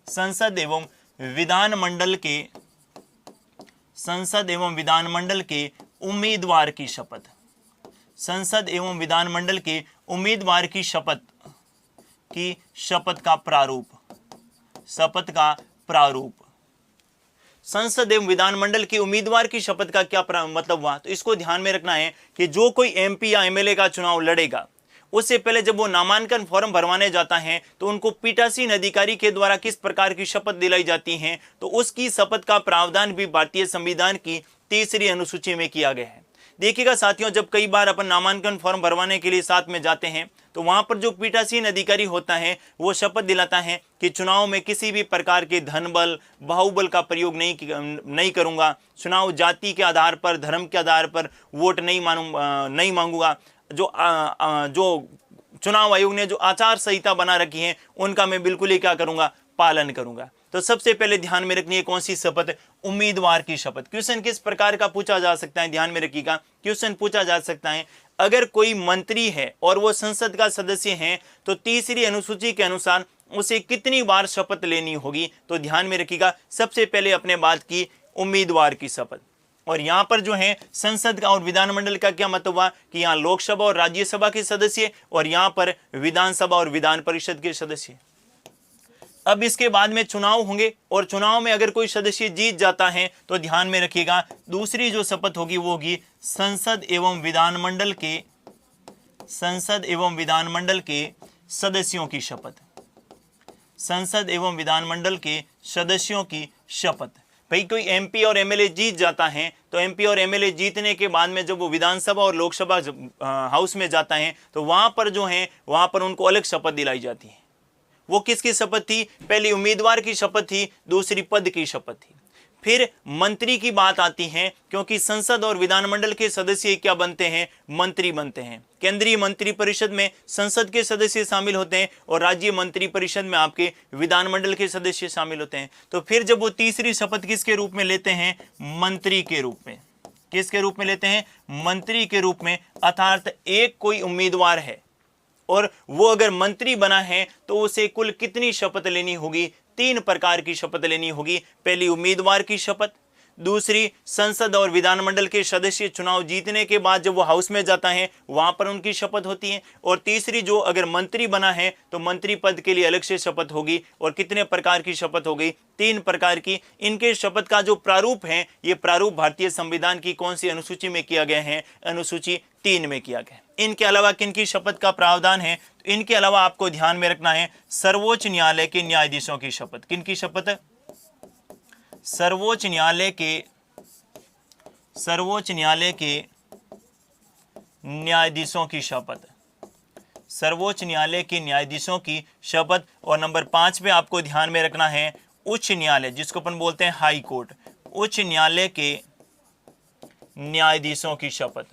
A: संसद एवं विधानमंडल के उम्मीदवार की शपथ। संसद एवं विधानमंडल के उम्मीदवार की शपथ का प्रारूप। संसद एवं विधानमंडल के उम्मीदवार की शपथ का क्या मतलब हुआ? तो इसको ध्यान में रखना है कि जो कोई एमपी या एमएलए का चुनाव लड़ेगा, उससे पहले जब वो नामांकन फॉर्म भरवाने जाता है तो उनको पीठासीन अधिकारी के द्वारा किस प्रकार की शपथ दिलाई जाती है, तो उसकी शपथ का प्रावधान भी भारतीय संविधान की तीसरी अनुसूची में किया गया है। देखिएगा साथियों, जब कई बार अपन नामांकन फॉर्म भरवाने के लिए साथ में जाते हैं तो वहां पर जो पीठासीन अधिकारी होता है वो शपथ दिलाता है कि चुनाव में किसी भी प्रकार के धन बल, बाहुबल का प्रयोग नहीं करूंगा, चुनाव जाति के आधार पर, धर्म के आधार पर वोट नहीं मांगूंगा, जो चुनाव आयोग ने जो आचार संहिता बना रखी है उनका मैं बिल्कुल ही क्या करूंगा? पालन करूंगा। तो सबसे पहले ध्यान में रखनी है कौन सी शपथ? उम्मीदवार की शपथ। क्वेश्चन किस प्रकार का पूछा जा सकता है? ध्यान में रखिएगा, क्वेश्चन पूछा जा सकता है अगर कोई मंत्री है और वो संसद का सदस्य है तो तीसरी अनुसूची के अनुसार उसे कितनी बार शपथ लेनी होगी? तो ध्यान में रखिएगा, सबसे पहले अपने बात की उम्मीदवार की शपथ। और यहां पर जो है संसद का और विधानमंडल का क्या मतलब हुआ कि यहां लोकसभा और राज्यसभा के सदस्य और यहां पर विधानसभा और विधान परिषद के सदस्य। अब इसके बाद में चुनाव होंगे और चुनाव में अगर कोई सदस्य जीत जाता है तो ध्यान में रखिएगा दूसरी जो शपथ होगी वो होगी संसद एवं विधानमंडल के सदस्यों की शपथ। संसद एवं विधानमंडल के सदस्यों की शपथ। भाई कोई एमपी और एमएलए जीत जाता है तो एमपी और एमएलए जीतने के बाद में जब वो विधानसभा और लोकसभा हाउस में जाता है तो वहां पर जो है वहां पर उनको अलग शपथ दिलाई जाती है। वो किसकी शपथ थी? पहली उम्मीदवार की शपथ थी, दूसरी पद की शपथ थी। फिर मंत्री की बात आती है क्योंकि संसद और विधानमंडल के सदस्य क्या बनते हैं? मंत्री बनते हैं। केंद्रीय मंत्री परिषद में संसद के सदस्य शामिल होते हैं और राज्य मंत्री परिषद में आपके विधानमंडल के सदस्य शामिल होते हैं। तो फिर जब वो तीसरी शपथ किसके रूप में लेते हैं? मंत्री के रूप में। किसके रूप में लेते हैं? मंत्री के रूप में। अर्थात एक कोई उम्मीदवार है और वो अगर मंत्री बना है तो उसे कुल कितनी शपथ लेनी होगी? 3 प्रकार की शपथ लेनी होगी। पहली उम्मीदवार की शपथ, दूसरी संसद और विधानमंडल के सदस्य चुनाव जीतने के बाद जब वो हाउस में जाता है वहां पर उनकी शपथ होती है, और तीसरी जो अगर मंत्री बना है तो मंत्री पद के लिए अलग से शपथ होगी। और कितने प्रकार की शपथ हो गई? 3 प्रकार की। इनके शपथ का जो प्रारूप है ये प्रारूप भारतीय संविधान की कौन सी अनुसूची में किया गया है? अनुसूची 3 में किया गया। इनके अलावा किन की शपथ का प्रावधान है? तो इनके अलावा आपको ध्यान में रखना है सर्वोच्च न्यायालय के न्यायाधीशों की शपथ। किन की शपथ? सर्वोच्च न्यायालय के न्यायाधीशों की शपथ। सर्वोच्च न्यायालय के न्यायाधीशों की शपथ। और नंबर 5 पे आपको ध्यान में रखना है उच्च न्यायालय, जिसको अपन बोलते हैं हाई कोर्ट, उच्च न्यायालय के न्यायाधीशों की शपथ।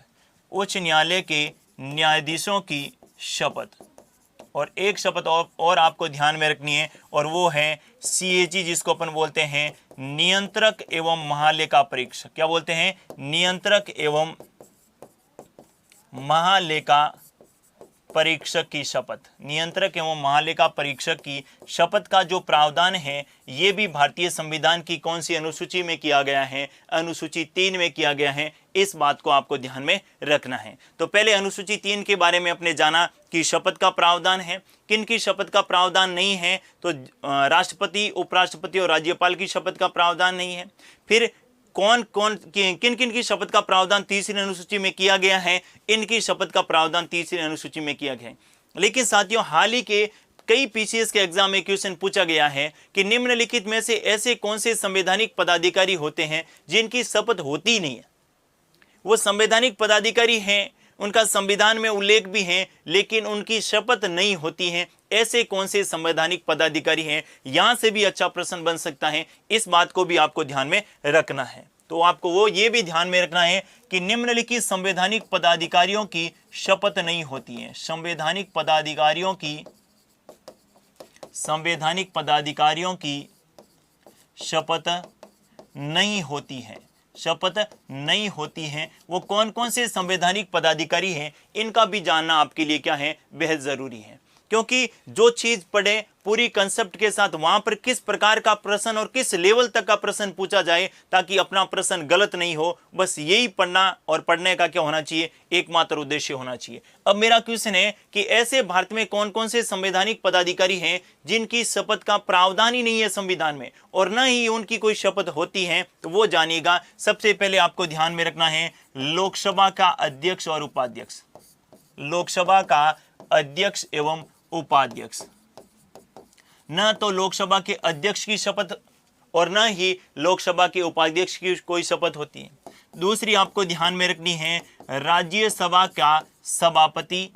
A: उच्च न्यायालय के न्यायाधीशों की शपथ। और एक शपथ और आपको ध्यान में रखनी है और वो है सीएजी, जिसको अपन बोलते हैं नियंत्रक एवं महालेखा परीक्षक। क्या बोलते हैं? नियंत्रक एवं महालेखा परीक्षक की शपथ, नियंत्रक एवं महालेखा परीक्षक की शपथ का जो प्रावधान है ये भी भारतीय संविधान की कौन सी अनुसूची में किया गया है? अनुसूची 3 में किया गया है। इस बात को आपको ध्यान में रखना है। तो पहले अनुसूची 3 के बारे में अपने जाना कि शपथ का प्रावधान है। किन की शपथ का प्रावधान नहीं है? तो राष्ट्रपति, उपराष्ट्रपति और राज्यपाल की शपथ का प्रावधान नहीं है। फिर कौन कौन किन किन की शपथ का प्रावधान तीसरी अनुसूची में किया गया है? इनकी शपथ का प्रावधान तीसरी अनुसूची में किया गया है। लेकिन साथियों, हाल ही के कई पीसीएस के एग्जाम में क्वेश्चन पूछा गया है कि निम्नलिखित में से ऐसे कौन से संवैधानिक पदाधिकारी होते हैं जिनकी शपथ होती नहीं है? वो संवैधानिक पदाधिकारी हैं, उनका संविधान में उल्लेख भी है, लेकिन उनकी शपथ नहीं होती है। ऐसे कौन से संवैधानिक पदाधिकारी हैं? यहां से भी अच्छा प्रश्न बन सकता है। इस बात को भी आपको ध्यान में रखना है। तो आपको वो ये भी ध्यान में रखना है कि निम्नलिखित संवैधानिक पदाधिकारियों की शपथ नहीं होती है। संवैधानिक पदाधिकारियों की शपथ नहीं होती है। शपथ नहीं होती है। वो कौन कौन से संवैधानिक पदाधिकारी हैं, इनका भी जानना आपके लिए क्या है? बेहद जरूरी है। क्योंकि जो चीज पढ़े पूरी कंसेप्ट के साथ, वहां पर किस प्रकार का प्रश्न और किस लेवल तक का प्रश्न पूछा जाए ताकि अपना प्रश्न गलत नहीं हो, बस यही पढ़ना और पढ़ने का क्या होना चाहिए? एकमात्र उद्देश्य होना चाहिए। अब मेरा क्वेश्चन है कि ऐसे भारत में कौन कौन से संवैधानिक पदाधिकारी हैं जिनकी शपथ का प्रावधान ही नहीं है संविधान में और न ही उनकी कोई शपथ होती है? तो वो जानिएगा। सबसे पहले आपको ध्यान में रखना है लोकसभा का अध्यक्ष और उपाध्यक्ष। लोकसभा का अध्यक्ष एवं उपाध्यक्ष, न तो लोकसभा के अध्यक्ष की शपथ और न ही लोकसभा के उपाध्यक्ष की कोई शपथ होती है। दूसरी आपको ध्यान में रखनी है राज्यसभा का सभापति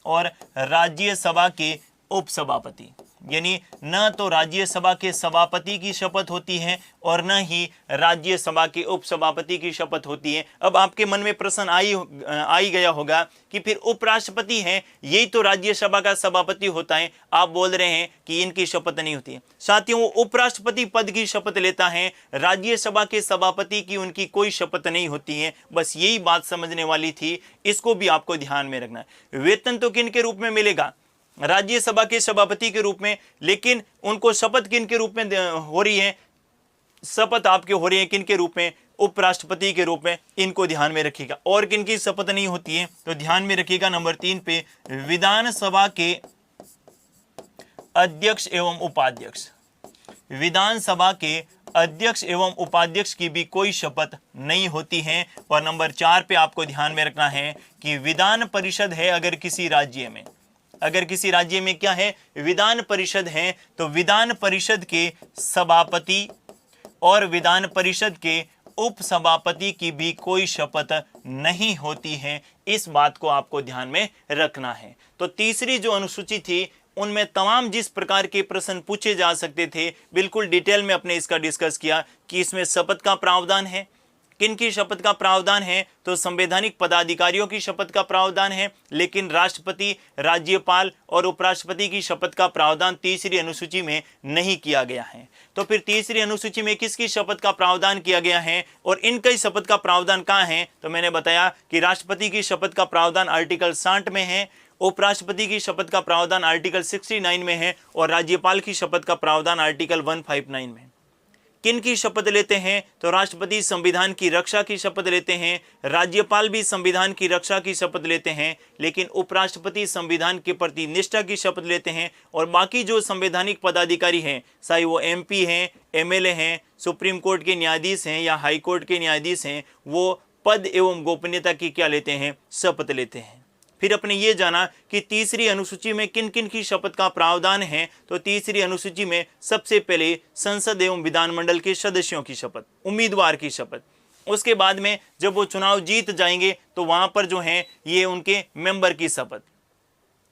A: और राज्यसभा के उपसभापति। यानी न तो राज्यसभा के सभापति की शपथ होती है और न ही राज्यसभा के उपसभापति की शपथ होती है। अब आपके मन में प्रश्न आई गया होगा कि फिर उपराष्ट्रपति हैं, यही तो राज्यसभा का सभापति होता है, आप बोल रहे हैं कि इनकी शपथ नहीं होती है। साथियों, वो उपराष्ट्रपति पद की शपथ लेता है, राज्यसभा के सभापति की उनकी कोई शपथ नहीं होती है। बस यही बात समझने वाली थी, इसको भी आपको ध्यान में रखना है। वेतन तो किन के रूप में मिलेगा? राज्यसभा के सभापति के रूप में, लेकिन उनको शपथ किन के रूप में हो रही है? शपथ आपके हो रही है किन के रूप में? उपराष्ट्रपति के रूप में। इनको ध्यान में रखिएगा। और किन की शपथ नहीं होती है? तो ध्यान में रखिएगा नंबर 3 पे विधानसभा के अध्यक्ष एवं उपाध्यक्ष। विधानसभा के अध्यक्ष एवं उपाध्यक्ष की भी कोई शपथ नहीं होती है। और नंबर 4 पे आपको ध्यान में रखना है कि विधान परिषद है अगर किसी राज्य में, अगर किसी राज्य में क्या है? विधान परिषद है, तो विधान परिषद के सभापति और विधान परिषद के उपसभापति की भी कोई शपथ नहीं होती है। इस बात को आपको ध्यान में रखना है। तो तीसरी जो अनुसूची थी उनमें तमाम जिस प्रकार के प्रश्न पूछे जा सकते थे, बिल्कुल डिटेल में अपने इसका डिस्कस किया कि इसमें शपथ का प्रावधान है। किन की शपथ का प्रावधान है? तो संवैधानिक पदाधिकारियों की शपथ का प्रावधान है, लेकिन राष्ट्रपति, राज्यपाल और उपराष्ट्रपति की शपथ का प्रावधान तीसरी अनुसूची में नहीं किया गया है। तो फिर तीसरी अनुसूची में किसकी शपथ का प्रावधान किया गया है और इनकी शपथ का प्रावधान कहाँ है? तो मैंने बताया कि राष्ट्रपति की शपथ का प्रावधान आर्टिकल 60 में है, उपराष्ट्रपति की शपथ का प्रावधान आर्टिकल 69 में है और राज्यपाल की शपथ का प्रावधान आर्टिकल 159 में है। किन की शपथ लेते हैं? तो राष्ट्रपति संविधान की रक्षा की शपथ लेते हैं, राज्यपाल भी संविधान की रक्षा की शपथ लेते हैं, लेकिन उपराष्ट्रपति संविधान के प्रति निष्ठा की शपथ लेते हैं। और बाकी जो संवैधानिक पदाधिकारी हैं, चाहे वो एमपी हैं, एमएलए हैं, सुप्रीम कोर्ट के न्यायाधीश हैं या हाई कोर्ट के न्यायाधीश हैं, वो पद एवं गोपनीयता की क्या लेते हैं? शपथ लेते हैं। फिर अपने ये जाना कि तीसरी अनुसूची में किन किन की शपथ का प्रावधान है। तो तीसरी अनुसूची में सबसे पहले संसद एवं विधानमंडल के सदस्यों की शपथ, उम्मीदवार की शपथ। उसके बाद में जब वो चुनाव जीत जाएंगे तो वहां पर जो है ये उनके मेंबर की शपथ।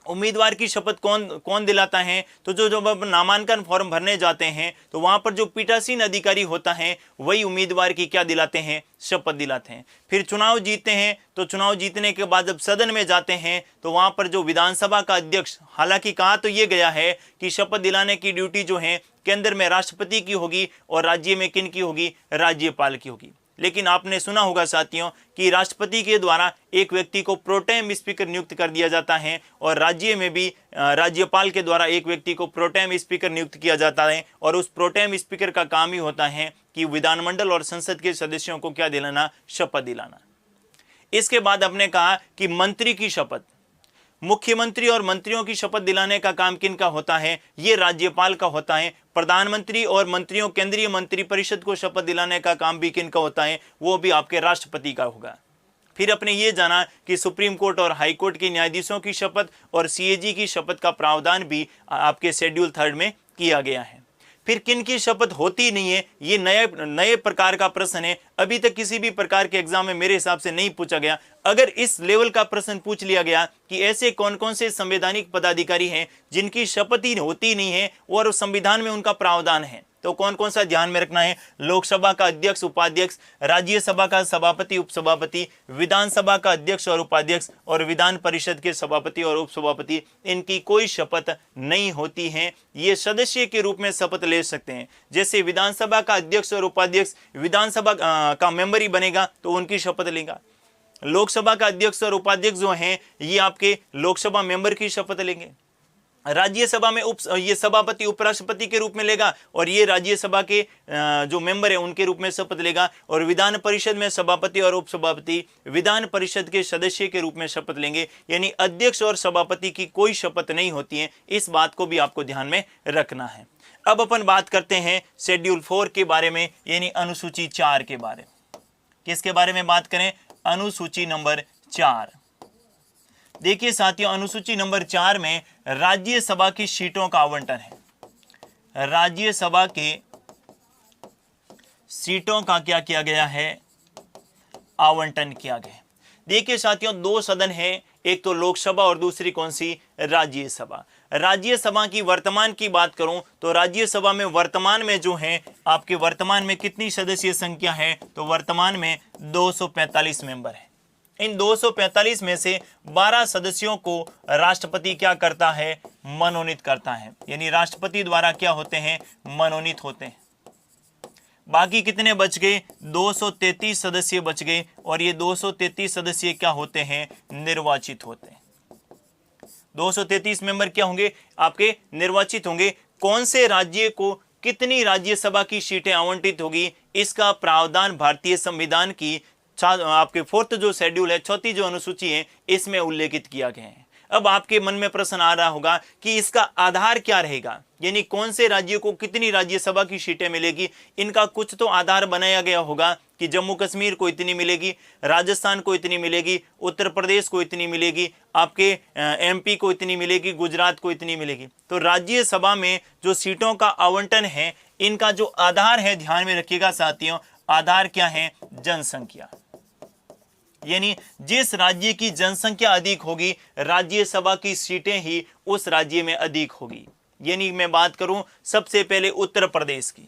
A: उम्मीदवार की शपथ कौन दिलाता है? तो जो नामांकन फॉर्म भरने जाते हैं तो वहां पर जो पीठासीन अधिकारी होता है वही उम्मीदवार की क्या दिलाते हैं? शपथ दिलाते हैं। फिर चुनाव जीतते हैं तो चुनाव जीतने के बाद जब सदन में जाते हैं तो वहां पर जो विधानसभा का अध्यक्ष, हालांकि कहा तो ये गया है कि शपथ दिलाने की ड्यूटी जो है केंद्र में राष्ट्रपति की होगी और राज्य में किन की होगी? राज्यपाल की होगी। लेकिन आपने सुना होगा साथियों कि राष्ट्रपति के द्वारा एक व्यक्ति को प्रोटेम स्पीकर नियुक्त कर दिया जाता है और राज्य में भी राज्यपाल के द्वारा एक व्यक्ति को प्रोटेम स्पीकर नियुक्त किया जाता है और उस प्रोटेम स्पीकर का काम ही होता है कि विधानमंडल और संसद के सदस्यों को क्या दिलाना, शपथ दिलाना। इसके बाद हमने कहा कि मंत्री की शपथ, मुख्यमंत्री और मंत्रियों की शपथ दिलाने का काम किनका होता है, ये राज्यपाल का होता है। प्रधानमंत्री और मंत्रियों, केंद्रीय मंत्रिपरिषद को शपथ दिलाने का काम भी किनका होता है, वो भी आपके राष्ट्रपति का होगा। फिर अपने ये जाना कि सुप्रीम कोर्ट और हाई कोर्ट के न्यायाधीशों की शपथ और सीएजी की शपथ का प्रावधान भी आपके शेड्यूल 3 में किया गया है। फिर किन की शपथ होती नहीं है, ये नए प्रकार का प्रश्न है, अभी तक किसी भी प्रकार के एग्जाम में मेरे हिसाब से नहीं पूछा गया। अगर इस लेवल का प्रश्न पूछ लिया गया कि ऐसे कौन कौन से संवैधानिक पदाधिकारी हैं जिनकी शपथ ही होती नहीं है और संविधान में उनका प्रावधान है, तो कौन कौन सा ध्यान में रखना है। लोकसभा का अध्यक्ष, उपाध्यक्ष, राज्यसभा का सभापति, उपसभापति, विधानसभा का अध्यक्ष और उपाध्यक्ष और विधान परिषद के सभापति और उपसभापति, इनकी कोई शपथ नहीं होती है। ये सदस्य के रूप में शपथ ले सकते हैं। जैसे विधानसभा का अध्यक्ष और उपाध्यक्ष विधानसभा का मेंबर ही बनेगा तो उनकी शपथ लेगा। लोकसभा का अध्यक्ष और उपाध्यक्ष जो हैं ये आपके लोकसभा मेंबर की शपथ लेंगे। राज्यसभा में ये सभापति उपराष्ट्रपति के रूप में लेगा और ये राज्यसभा के जो मेंबर है उनके रूप में शपथ लेगा। और विधान परिषद में सभापति और उपसभापति विधान परिषद के सदस्य के रूप में शपथ लेंगे। यानी अध्यक्ष और सभापति की कोई शपथ नहीं होती है, इस बात को भी आपको ध्यान में रखना है। अब अपन बात करते हैं शेड्यूल 4 के बारे में, यानी अनुसूची 4 के बारे में। किसके बारे में बात करें, अनुसूची नंबर 4। देखिए साथियों, अनुसूची नंबर 4 में राज्यसभा की सीटों का आवंटन है। राज्यसभा के सीटों का क्या किया गया है, आवंटन किया गया। देखिए साथियों, 2 सदन है, एक तो लोकसभा और दूसरी कौन सी, राज्यसभा। राज्यसभा की वर्तमान की बात करूं तो राज्यसभा में वर्तमान में जो है आपके वर्तमान में कितनी सदस्यीय संख्या है, तो वर्तमान में 245 मेंबर है। इन 245 में से 12 सदस्यों को राष्ट्रपति क्या करता है, मनोनीत करता है। यानी राष्ट्रपति द्वारा क्या होते हैं, मनोनीत होते हैं। बाकी कितने बच गए, 233 सदस्य बच गए और ये 233 सदस्य क्या होते हैं, निर्वाचित होते हैं। 233 मेंबर क्या होंगे, आपके निर्वाचित होंगे। कौन से राज्य को कितनी राज्यसभा की सीटें आवंटित होगी, इसका प्रावधान भारतीय संविधान की आपके 4th जो शेड्यूल है, 4थी जो अनुसूची है, इसमें उल्लेखित किया गया है। अब आपके मन में प्रश्न आ रहा होगा कि इसका आधार क्या रहेगा, यानी कौन से राज्य को कितनी राज्यसभा की सीटें मिलेगी। इनका कुछ तो आधार बनाया गया होगा कि जम्मू कश्मीर को इतनी मिलेगी, राजस्थान को इतनी मिलेगी, उत्तर प्रदेश को इतनी मिलेगी, आपके एमपी को इतनी मिलेगी, गुजरात को इतनी मिलेगी। तो राज्यसभा में जो सीटों का आवंटन है, इनका जो आधार है, ध्यान में रखिएगा साथियों, आधार क्या है, जनसंख्या। यानी जिस राज्य की जनसंख्या अधिक होगी, राज्यसभा की सीटें ही उस राज्य में अधिक होगी। यानी मैं बात करूं सबसे पहले उत्तर प्रदेश की,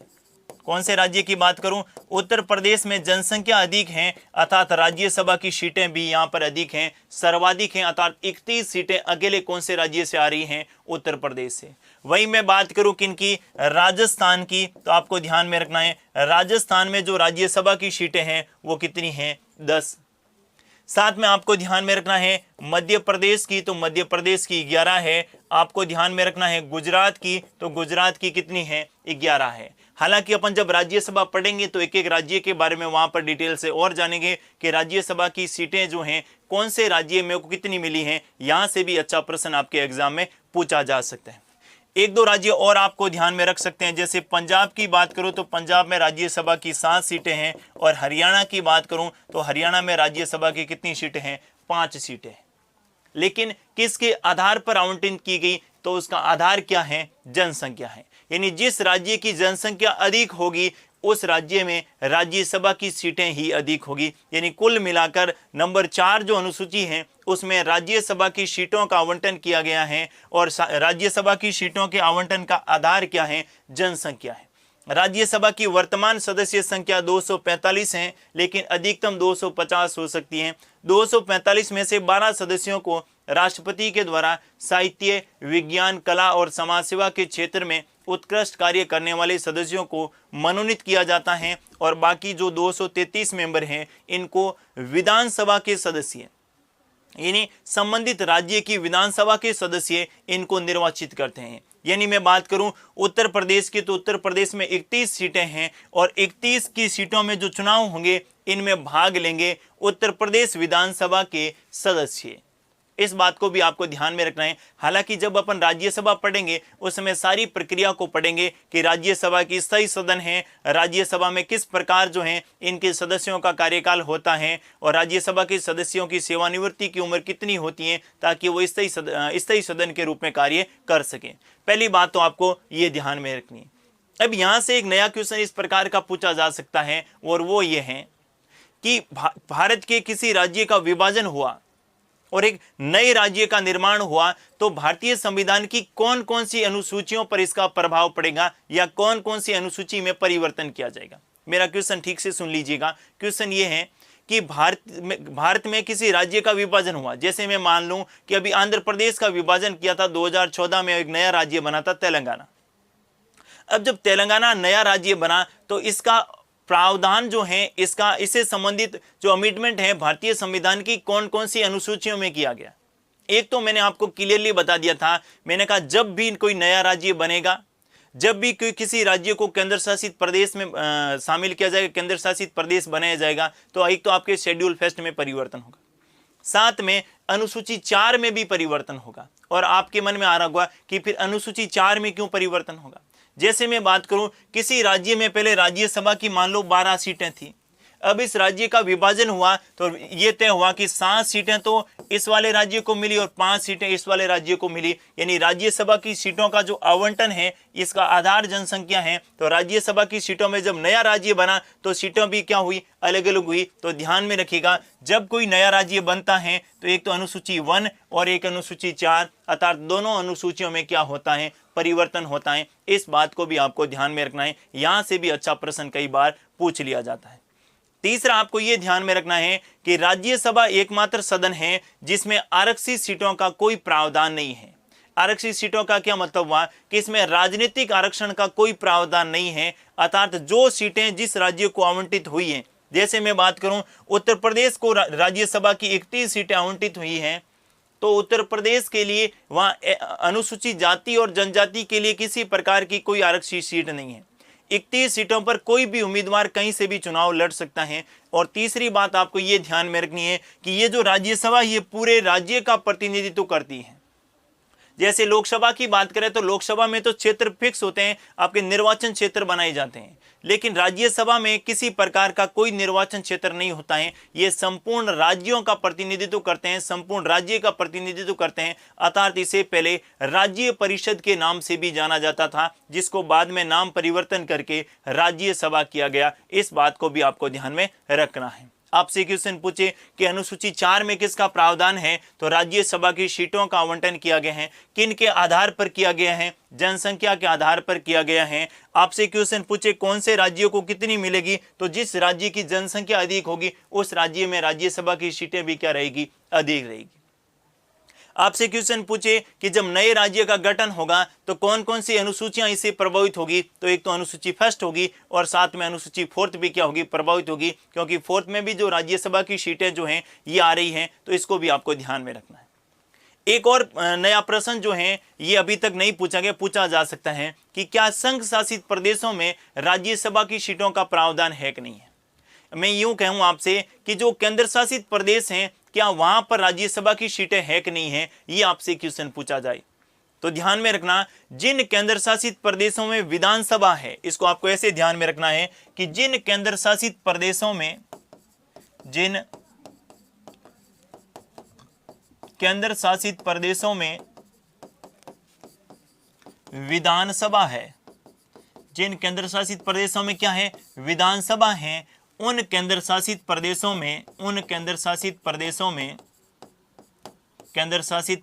A: कौन से राज्य की बात करूं, उत्तर प्रदेश में जनसंख्या अधिक है, अर्थात राज्यसभा की सीटें भी यहां पर अधिक हैं, सर्वाधिक हैं, अर्थात 31 सीटें अकेले कौन से राज्य से आ रही हैं, उत्तर प्रदेश से। वहीं मैं बात करूं किनकी, राजस्थान की, तो आपको ध्यान में रखना है राजस्थान में जो राज्यसभा की सीटें हैं वो कितनी हैं, 10। साथ में आपको ध्यान में रखना है मध्य प्रदेश की, तो मध्य प्रदेश की 11 है। आपको ध्यान में रखना है गुजरात की, तो गुजरात की कितनी है, 11 है। हालांकि अपन जब राज्यसभा पढ़ेंगे तो एक एक राज्य के बारे में वहां पर डिटेल से और जानेंगे कि राज्यसभा की सीटें जो हैं कौन से राज्य में को कितनी मिली हैं। यहां से भी अच्छा प्रश्न आपके एग्जाम में पूछा जा सकता है। 1-2 राज्य और आपको ध्यान में रख सकते हैं, जैसे पंजाब की बात करूं तो पंजाब में राज्यसभा की 7 सीटें हैं, और हरियाणा की बात करूं तो हरियाणा में राज्यसभा की कितनी सीटें हैं, 5 सीटें हैं। लेकिन किसके आधार पर आवंटित की गई, तो उसका आधार क्या है, जनसंख्या है। यानी जिस राज्य की जनसंख्या अधिक होगी उस राज्य में राज्यसभा की सीटें ही अधिक होगी। यानी कुल मिलाकर नंबर 4 जो अनुसूची है उसमें राज्यसभा की सीटों का आवंटन किया गया है, और राज्यसभा की सीटों के आवंटन का आधार क्या है, जनसंख्या है। राज्यसभा की वर्तमान सदस्य संख्या 245 है, लेकिन अधिकतम 250 हो सकती है। 245 में से 12 सदस्यों को राष्ट्रपति के द्वारा साहित्य, विज्ञान, कला और समाज सेवा के क्षेत्र में उत्कृष्ट कार्य करने वाले सदस्यों को मनोनीत किया जाता है और बाकी जो 233 मेंबर हैं इनको विधानसभा के सदस्य यानी संबंधित राज्य की विधानसभा के सदस्य इनको निर्वाचित करते हैं। यानी मैं बात करूं उत्तर प्रदेश की तो उत्तर प्रदेश में 31 सीटें हैं और 31 की सीटों में जो चुनाव होंगे इनमें भाग लेंगे उत्तर प्रदेश विधानसभा के सदस्य। इस बात को भी आपको ध्यान में रखना है। हालांकि जब अपन राज्यसभा पढ़ेंगे उस समय सारी प्रक्रिया को पढ़ेंगे कि राज्यसभा की स्थायी सदन है, राज्यसभा में किस प्रकार जो है इनके सदस्यों का कार्यकाल होता है और राज्यसभा के सदस्यों की सेवानिवृत्ति की उम्र कितनी होती है ताकि वो स्थायी सदन के रूप में कार्य कर सके। पहली बात तो आपको ये ध्यान में रखनी है। अब यहाँ से एक नया क्वेश्चन इस प्रकार का पूछा जा सकता है और वो ये है कि भारत के किसी राज्य का विभाजन हुआ और एक नए राज्य का निर्माण हुआ तो भारतीय संविधान की कौन कौन सी अनुसूचियों पर इसका प्रभाव पड़ेगा या कौन कौन सी अनुसूची में परिवर्तन किया जाएगा। मेरा क्वेश्चन ठीक से सुन लीजिएगा। क्वेश्चन ये है कि भारत में किसी राज्य का विभाजन हुआ, जैसे मैं मान लूं कि अभी आंध्र प्रदेश का विभाजन किया था 2014 में, एक नया राज्य बना था तेलंगाना। अब जब तेलंगाना नया राज्य बना तो इसका प्रावधान जो है इससे संबंधित जो अमेंडमेंट है भारतीय संविधान की कौन कौन सी अनुसूचियों में किया गया। एक तो मैंने आपको क्लियरली बता दिया था, मैंने कहा जब भी कोई नया राज्य बनेगा, जब भी कोई किसी राज्य को केंद्र शासित प्रदेश में शामिल किया जाएगा, केंद्र शासित प्रदेश बनाया जाएगा, तो एक तो आपके शेड्यूल फर्स्ट में परिवर्तन होगा, साथ में अनुसूची 4 में भी परिवर्तन होगा। और आपके मन में आ रहा होगा कि फिर अनुसूची 4 में क्यों परिवर्तन होगा। जैसे मैं बात करूं किसी राज्य में पहले राज्यसभा की मान लो 12 सीटें थी, अब इस राज्य का विभाजन हुआ तो ये तय हुआ कि 7 सीटें तो इस वाले राज्य को मिली और 5 सीटें इस वाले राज्य को मिली। यानी राज्यसभा की सीटों का जो आवंटन है इसका आधार जनसंख्या है। तो राज्यसभा की सीटों में जब नया राज्य बना तो सीटों भी क्या हुई, अलग अलग हुई। तो ध्यान में रखिएगा जब कोई नया राज्य बनता है तो एक तो अनुसूची 1 और एक अनुसूची 4 अर्थात दोनों अनुसूचियों में क्या होता है, परिवर्तन होता है। इस बात को भी आपको ध्यान में रखना है। यहां से भी अच्छा प्रश्न कई बार पूछ लिया जाता है। तीसरा आपको यह ध्यान में रखना है कि राज्यसभा एकमात्र सदन है जिसमें आरक्षित सीटों का कोई प्रावधान नहीं है। आरक्षित सीटों का क्या मतलब हुआ कि इसमें राजनीतिक आरक्षण का कोई प्रावधान नहीं है, अर्थात जो सीटें जिस राज्य को आवंटित हुई हैं। जैसे मैं बात करूं उत्तर प्रदेश को राज्यसभा की 31 सीटें आवंटित हुई हैं तो उत्तर प्रदेश के लिए वहां अनुसूचित जाति और जनजाति के लिए किसी प्रकार की कोई आरक्षित सीट नहीं है। 31 सीटों पर कोई भी उम्मीदवार कहीं से भी चुनाव लड़ सकता है। और तीसरी बात आपको ये ध्यान में रखनी है कि ये जो राज्यसभा ये पूरे राज्य का प्रतिनिधित्व करती है। जैसे लोकसभा की बात करें तो लोकसभा में तो क्षेत्र फिक्स होते हैं, आपके निर्वाचन क्षेत्र बनाए जाते हैं, लेकिन राज्यसभा में किसी प्रकार का कोई निर्वाचन क्षेत्र नहीं होता है। ये संपूर्ण राज्यों का प्रतिनिधित्व करते हैं, संपूर्ण राज्य का प्रतिनिधित्व करते हैं। अर्थात इसे पहले राज्य परिषद के नाम से भी जाना जाता था, जिसको बाद में नाम परिवर्तन करके राज्यसभा किया गया। इस बात को भी आपको ध्यान में रखना है। आपसे क्वेश्चन पूछे कि अनुसूची 4 में किसका प्रावधान है, तो राज्यसभा की सीटों का आवंटन किया गया है। किन के आधार पर किया गया है, जनसंख्या के आधार पर किया गया है। आपसे क्वेश्चन पूछे कौन से राज्यों को कितनी मिलेगी, तो जिस राज्य की जनसंख्या अधिक होगी उस राज्य में राज्यसभा की सीटें भी क्या रहेगी, अधिक रहेगी। आपसे क्वेश्चन पूछे कि जब नए राज्य का गठन होगा तो कौन कौन सी अनुसूचियां इससे प्रभावित होगी, तो एक तो अनुसूची फर्स्ट होगी और साथ में अनुसूची 4th भी क्या होगी, प्रभावित होगी, क्योंकि 4th में भी जो राज्यसभा की सीटें जो हैं ये आ रही हैं। तो इसको भी आपको ध्यान में रखना है। एक और नया प्रश्न जो है ये अभी तक नहीं पूछा गया, पूछा जा सकता है कि क्या संघ शासित प्रदेशों में राज्यसभा की सीटों का प्रावधान है कि नहीं है। मैं यूं कहूं आपसे कि जो केंद्र शासित प्रदेश हैं क्या वहां पर राज्यसभा की सीटें है कि नहीं है, ये आपसे क्वेश्चन पूछा जाए तो ध्यान में रखना जिन केंद्र शासित प्रदेशों में विधानसभा है, इसको आपको ऐसे ध्यान में रखना है कि जिन केंद्र शासित प्रदेशों में विधानसभा है, जिन केंद्र शासित प्रदेशों में क्या है, विधानसभा है, उन केंद्र शासित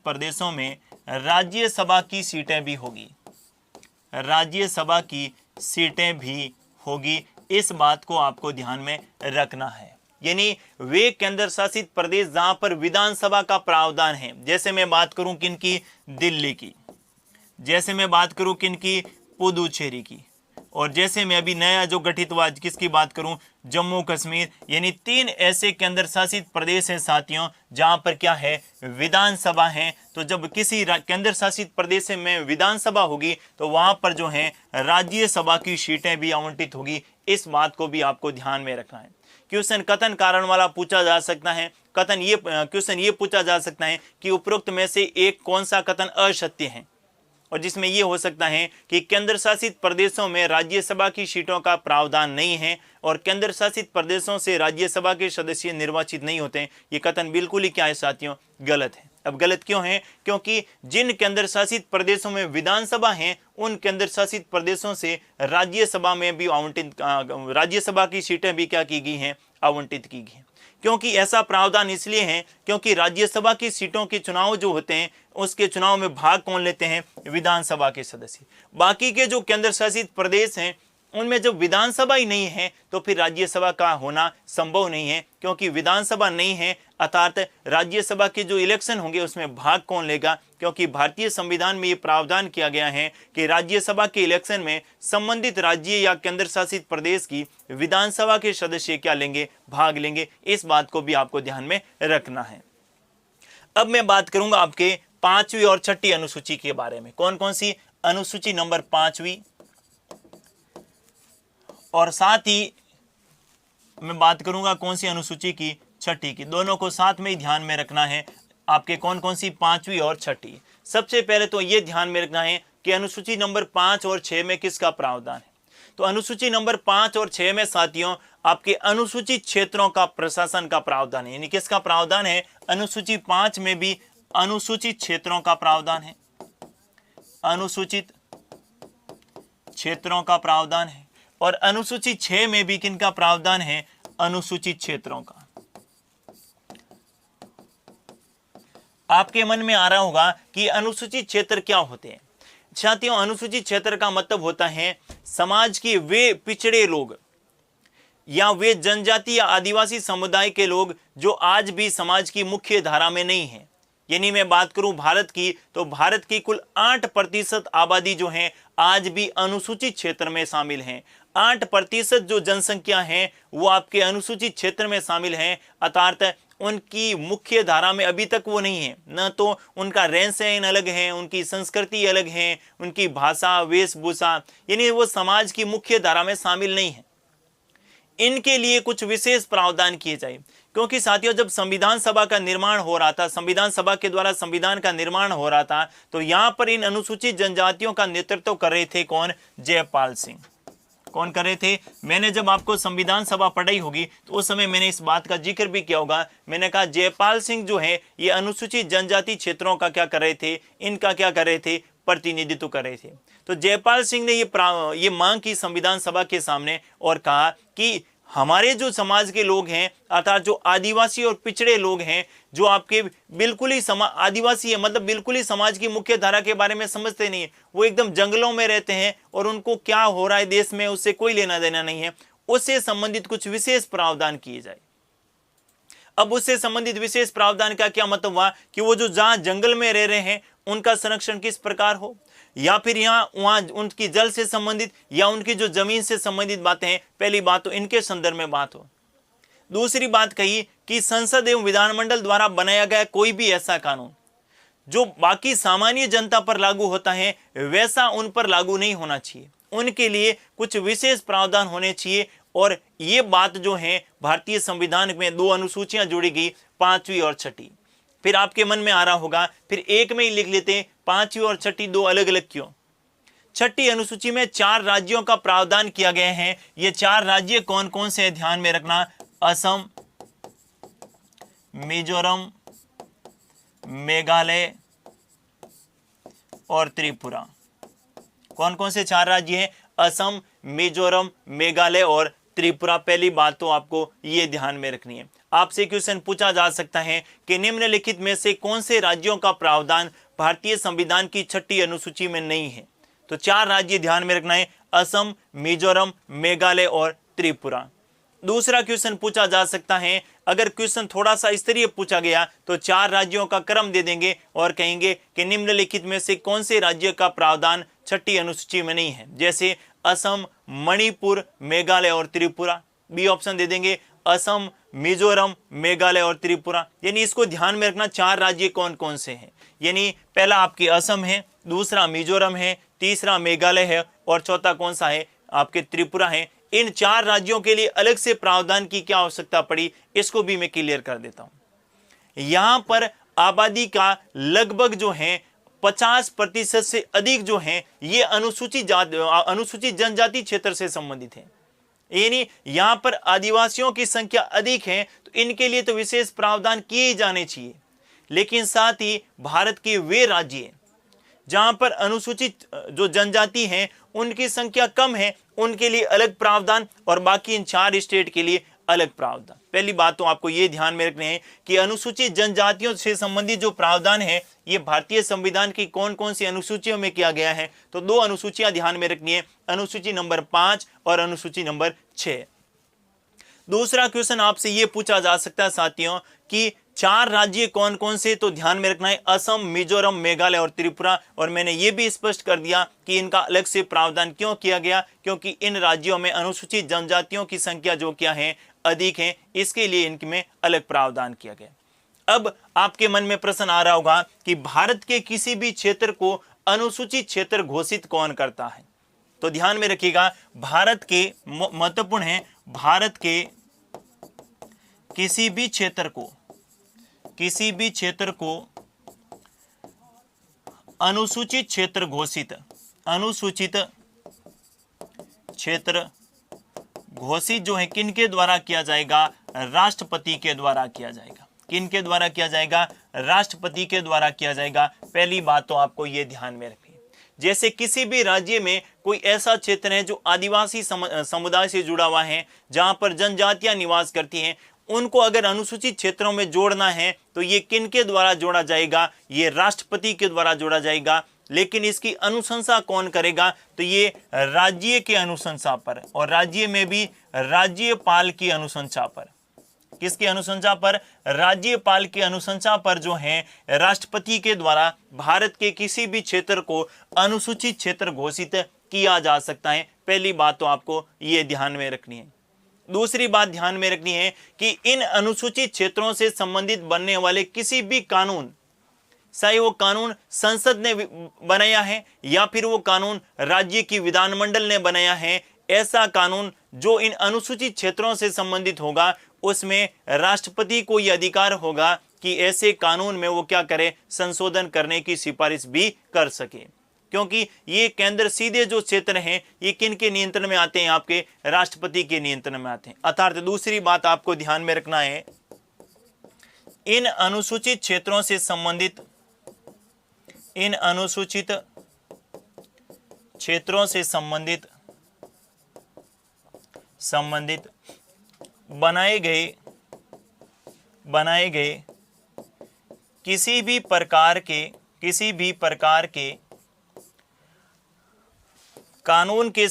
A: प्रदेशों में राज्यसभा की सीटें भी होगी, राज्यसभा की सीटें भी होगी। इस बात को आपको ध्यान में रखना है। यानी वे केंद्र शासित प्रदेश जहां पर विधानसभा का प्रावधान है, जैसे मैं बात करूं किनकी, दिल्ली की, जैसे मैं बात करूं किनकी, पुदुचेरी की। और जैसे मैं अभी नया जो गठित हुआ किसकी बात करूं, जम्मू कश्मीर, यानी 3 ऐसे केंद्र शासित प्रदेश हैं साथियों जहां पर क्या है, विधानसभा है। तो जब किसी केंद्र शासित प्रदेश में विधानसभा होगी तो वहां पर जो है राज्यसभा की सीटें भी आवंटित होगी। इस बात को भी आपको ध्यान में रखना है। क्वेश्चन कथन कारण वाला पूछा जा सकता है। क्वेश्चन ये पूछा जा सकता है कि उपरोक्त में से एक कौन सा कथन असत्य है, और जिसमें यह हो सकता है कि केंद्र शासित प्रदेशों में राज्यसभा की सीटों का प्रावधान नहीं है और केंद्र शासित प्रदेशों से राज्यसभा के सदस्य निर्वाचित नहीं होते हैं। ये कथन बिल्कुल ही क्या है साथियों, गलत है। अब गलत क्यों है, क्योंकि जिन केंद्र शासित प्रदेशों में विधानसभा है उन केंद्र शासित प्रदेशों से राज्यसभा में भी राज्यसभा की सीटें भी क्या की गई हैं, आवंटित की गई हैं। क्योंकि ऐसा प्रावधान इसलिए है क्योंकि राज्यसभा की सीटों के चुनाव जो होते हैं उसके चुनाव में भाग कौन लेते हैं, विधानसभा के सदस्य। बाकी के जो केंद्र शासित प्रदेश हैं उनमें जब विधानसभा ही नहीं है तो फिर राज्यसभा का होना संभव नहीं है, क्योंकि विधानसभा नहीं है अर्थात राज्यसभा के जो इलेक्शन होंगे उसमें भाग कौन लेगा, क्योंकि भारतीय संविधान में ये प्रावधान किया गया है कि राज्यसभा के इलेक्शन में संबंधित राज्य या केंद्र शासित प्रदेश की विधानसभा के सदस्य क्या लेंगे, भाग लेंगे। इस बात को भी आपको ध्यान में रखना है। अब मैं बात करूंगा आपके 5वीं और 6ठी अनुसूची के बारे में। कौन कौन सी, अनुसूची नंबर 5वीं और साथ ही मैं बात करूंगा कौन सी अनुसूची की, 6ठी की। दोनों को साथ में ही ध्यान में रखना है आपके, कौन कौन सी 5वीं और 6ठी। सबसे पहले तो यह ध्यान में रखना है कि अनुसूची नंबर 5 और 6 में किसका प्रावधान है। तो अनुसूची नंबर 5 और 6 में साथियों आपके अनुसूचित क्षेत्रों का प्रशासन का प्रावधान है। यानी किसका प्रावधान है, अनुसूची 5 में भी अनुसूचित क्षेत्रों का प्रावधान है, अनुसूचित क्षेत्रों का प्रावधान है। और अनुसूचित 6 में भी किनका प्रावधान है, अनुसूचित क्षेत्रों का। आपके मन में आ रहा होगा कि अनुसूचित क्षेत्र क्या होते हैं। साथियों अनुसूचित क्षेत्र का मतलब होता है समाज के वे पिछड़े लोग या वे जनजाति या आदिवासी समुदाय के लोग जो आज भी समाज की मुख्य धारा में नहीं है। यानी मैं बात करूं भारत की तो भारत की कुल 8% आबादी जो है आज भी अनुसूचित क्षेत्र में शामिल हैं। 8% जो जनसंख्या है वो आपके अनुसूचित क्षेत्र में शामिल हैं, अर्थात उनकी मुख्य धारा में अभी तक वो नहीं है। न तो उनका रहन सहन अलग है, उनकी संस्कृति अलग है, उनकी भाषा वेशभूषा, यानी वो समाज की मुख्य धारा में शामिल नहीं है। इनके लिए कुछ विशेष प्रावधान किए जाए, क्योंकि साथियों जब संविधान सभा का निर्माण हो रहा था, संविधान सभा के द्वारा संविधान का निर्माण हो रहा था, तो यहां पर इन अनुसूचित जनजातियों का नेतृत्व कर रहे थे कौन, जयपाल सिंह। कौन कर रहे थे, मैंने जब आपको संविधान सभा पढ़ाई होगी तो उस समय मैंने इस बात का जिक्र भी किया होगा। मैंने कहा जयपाल सिंह जो है ये अनुसूचित जनजाति क्षेत्रों का क्या कर रहे थे, इनका क्या कर रहे थे, प्रतिनिधित्व कर रहे थे। तो जयपाल सिंह ने ये मांग की संविधान सभा के सामने और कहा कि हमारे जो समाज के लोग हैं अर्थात जो आदिवासी और पिछड़े लोग हैं, जो आपके बिल्कुल ही आदिवासी है, मतलब बिल्कुल ही समाज की मुख्य धारा के बारे में समझते नहीं है, वो एकदम जंगलों में रहते हैं और उनको क्या हो रहा है देश में उससे कोई लेना देना नहीं है, उससे संबंधित कुछ विशेष प्रावधान किए जाए। अब उससे संबंधित विशेष प्रावधान का क्या मतलब हुआ कि वो जो जहां जंगल में रह रहे हैं उनका संरक्षण किस प्रकार हो, या फिर यहाँ वहां उनकी जल से संबंधित या उनकी जो जमीन से संबंधित बातें हैं, पहली बात तो इनके संदर्भ में बात हो। दूसरी बात कही कि संसद एवं विधानमंडल द्वारा बनाया गया कोई भी ऐसा कानून जो बाकी सामान्य जनता पर लागू होता है वैसा उन पर लागू नहीं होना चाहिए, उनके लिए कुछ विशेष प्रावधान होने चाहिए। और ये बात जो है भारतीय संविधान में 2 अनुसूचियां जोड़ी गई, 5वीं और 6ठी। फिर आपके मन में आ रहा होगा फिर एक में ही लिख लेते हैं 5वीं और 6ठी 2 अलग अलग क्यों। 6ठी अनुसूची में 4 राज्यों का प्रावधान किया गया है। ये 4 राज्य कौन कौन से ध्यान में रखना, असम, मिजोरम, मेघालय और त्रिपुरा। कौन कौन से 4 राज्य हैं, असम, मिजोरम, मेघालय और त्रिपुरा। पहली बात तो आपको ये ध्यान में रखनी है। आपसे क्वेश्चन पूछा जा सकता है कि निम्नलिखित में से कौन से राज्यों का प्रावधान भारतीय संविधान की 6ठी अनुसूची में नहीं है। तो 4 राज्य ध्यान में रखना है, असम, मिजोरम, मेघालय और त्रिपुरा। दूसरा क्वेश्चन पूछा जा सकता है, अगर क्वेश्चन थोड़ा सा इस तरह पूछा गया तो 4 राज्यों का क्रम दे देंगे और कहेंगे कि निम्नलिखित में से कौन से राज्य का प्रावधान छठी अनुसूची में नहीं है, जैसे असम, मणिपुर, मेघालय और त्रिपुरा। बी ऑप्शन दे देंगे, असम, मिजोरम, मेघालय और त्रिपुरा। यानी इसको ध्यान में रखना, 4 राज्य कौन कौन से हैं। यानी पहला आपके असम है, दूसरा मिजोरम है, तीसरा मेघालय है और चौथा कौन सा है, आपके त्रिपुरा है। इन 4 राज्यों के लिए अलग से प्रावधान की क्या आवश्यकता पड़ी, इसको भी मैं क्लियर कर देता हूं। यहां पर आबादी का लगभग जो है 50% से अधिक जो है ये अनुसूचित जनजाति क्षेत्र से संबंधित है। यानी यहां पर आदिवासियों की संख्या अधिक है, तो इनके लिए तो विशेष प्रावधान किए जाने चाहिए। लेकिन साथ ही भारत के वे राज्य जहां पर अनुसूचित जो जनजाति हैं उनकी संख्या कम है, उनके लिए अलग प्रावधान और बाकी इन 4 स्टेट के लिए अलग प्रावधान। पहली बात तो आपको ये ध्यान में रखने हैं कि अनुसूचित जनजातियों से संबंधित जो प्रावधान है ये भारतीय संविधान की कौन कौन सी अनुसूचियों में किया गया है। तो 2 अनुसूचियां ध्यान में रखनी है, अनुसूची नंबर 5 और अनुसूची नंबर 6। दूसरा क्वेश्चन आपसे ये पूछा जा सकता है साथियों कि 4 राज्य कौन कौन से, तो ध्यान में रखना है असम, मिजोरम, मेघालय और त्रिपुरा। और मैंने ये भी स्पष्ट कर दिया कि इनका अलग से प्रावधान क्यों किया गया, क्योंकि इन राज्यों में अनुसूचित जनजातियों की संख्या जो क्या है अधिक है, इसके लिए इनमें अलग प्रावधान किया गया। अब आपके मन में प्रश्न आ रहा होगा कि भारत के किसी भी क्षेत्र को अनुसूचित क्षेत्र घोषित कौन करता है। तो ध्यान में रखिएगा, भारत के महत्वपूर्ण है, भारत के किसी भी क्षेत्र को अनुसूचित क्षेत्र घोषित जो है किनके द्वारा किया जाएगा, राष्ट्रपति के द्वारा किया जाएगा। किनके द्वारा किया जाएगा, राष्ट्रपति के द्वारा किया जाएगा। पहली बात तो आपको यह ध्यान में रखनी है। जैसे किसी भी राज्य में कोई ऐसा क्षेत्र है जो आदिवासी समुदाय से जुड़ा हुआ है, जहां पर जनजातियां निवास करती हैं, उनको अगर अनुसूचित क्षेत्रों में जोड़ना है तो ये किनके द्वारा जोड़ा जाएगा, ये राष्ट्रपति के द्वारा जोड़ा जाएगा। लेकिन इसकी अनुशंसा कौन करेगा, तो ये राज्य के अनुशंसा पर, और राज्य में भी राज्यपाल की अनुशंसा पर। किसकी अनुशंसा पर, राज्यपाल की अनुशंसा पर जो है राष्ट्रपति के द्वारा भारत के किसी भी क्षेत्र को अनुसूचित क्षेत्र घोषित किया जा सकता है। पहली बात तो आपको ये ध्यान में रखनी है। दूसरी बात ध्यान में रखनी है कि इन अनुसूचित क्षेत्रों से संबंधित बनने वाले किसी भी कानून, चाहे वो कानून संसद ने बनाया है या फिर वो कानून राज्य की विधानमंडल ने बनाया है, ऐसा कानून जो इन अनुसूचित क्षेत्रों से संबंधित होगा उसमें राष्ट्रपति को यह अधिकार होगा कि ऐसे कानून में वो क्या करे, संशोधन करने की सिफारिश भी कर सके। क्योंकि ये केंद्र सीधे जो क्षेत्र हैं ये किन के नियंत्रण में आते हैं, आपके राष्ट्रपति के नियंत्रण में आते हैं। अर्थात दूसरी बात आपको ध्यान में रखना है, इन अनुसूचित क्षेत्रों से संबंधित बनाए गए किसी भी प्रकार के कानून के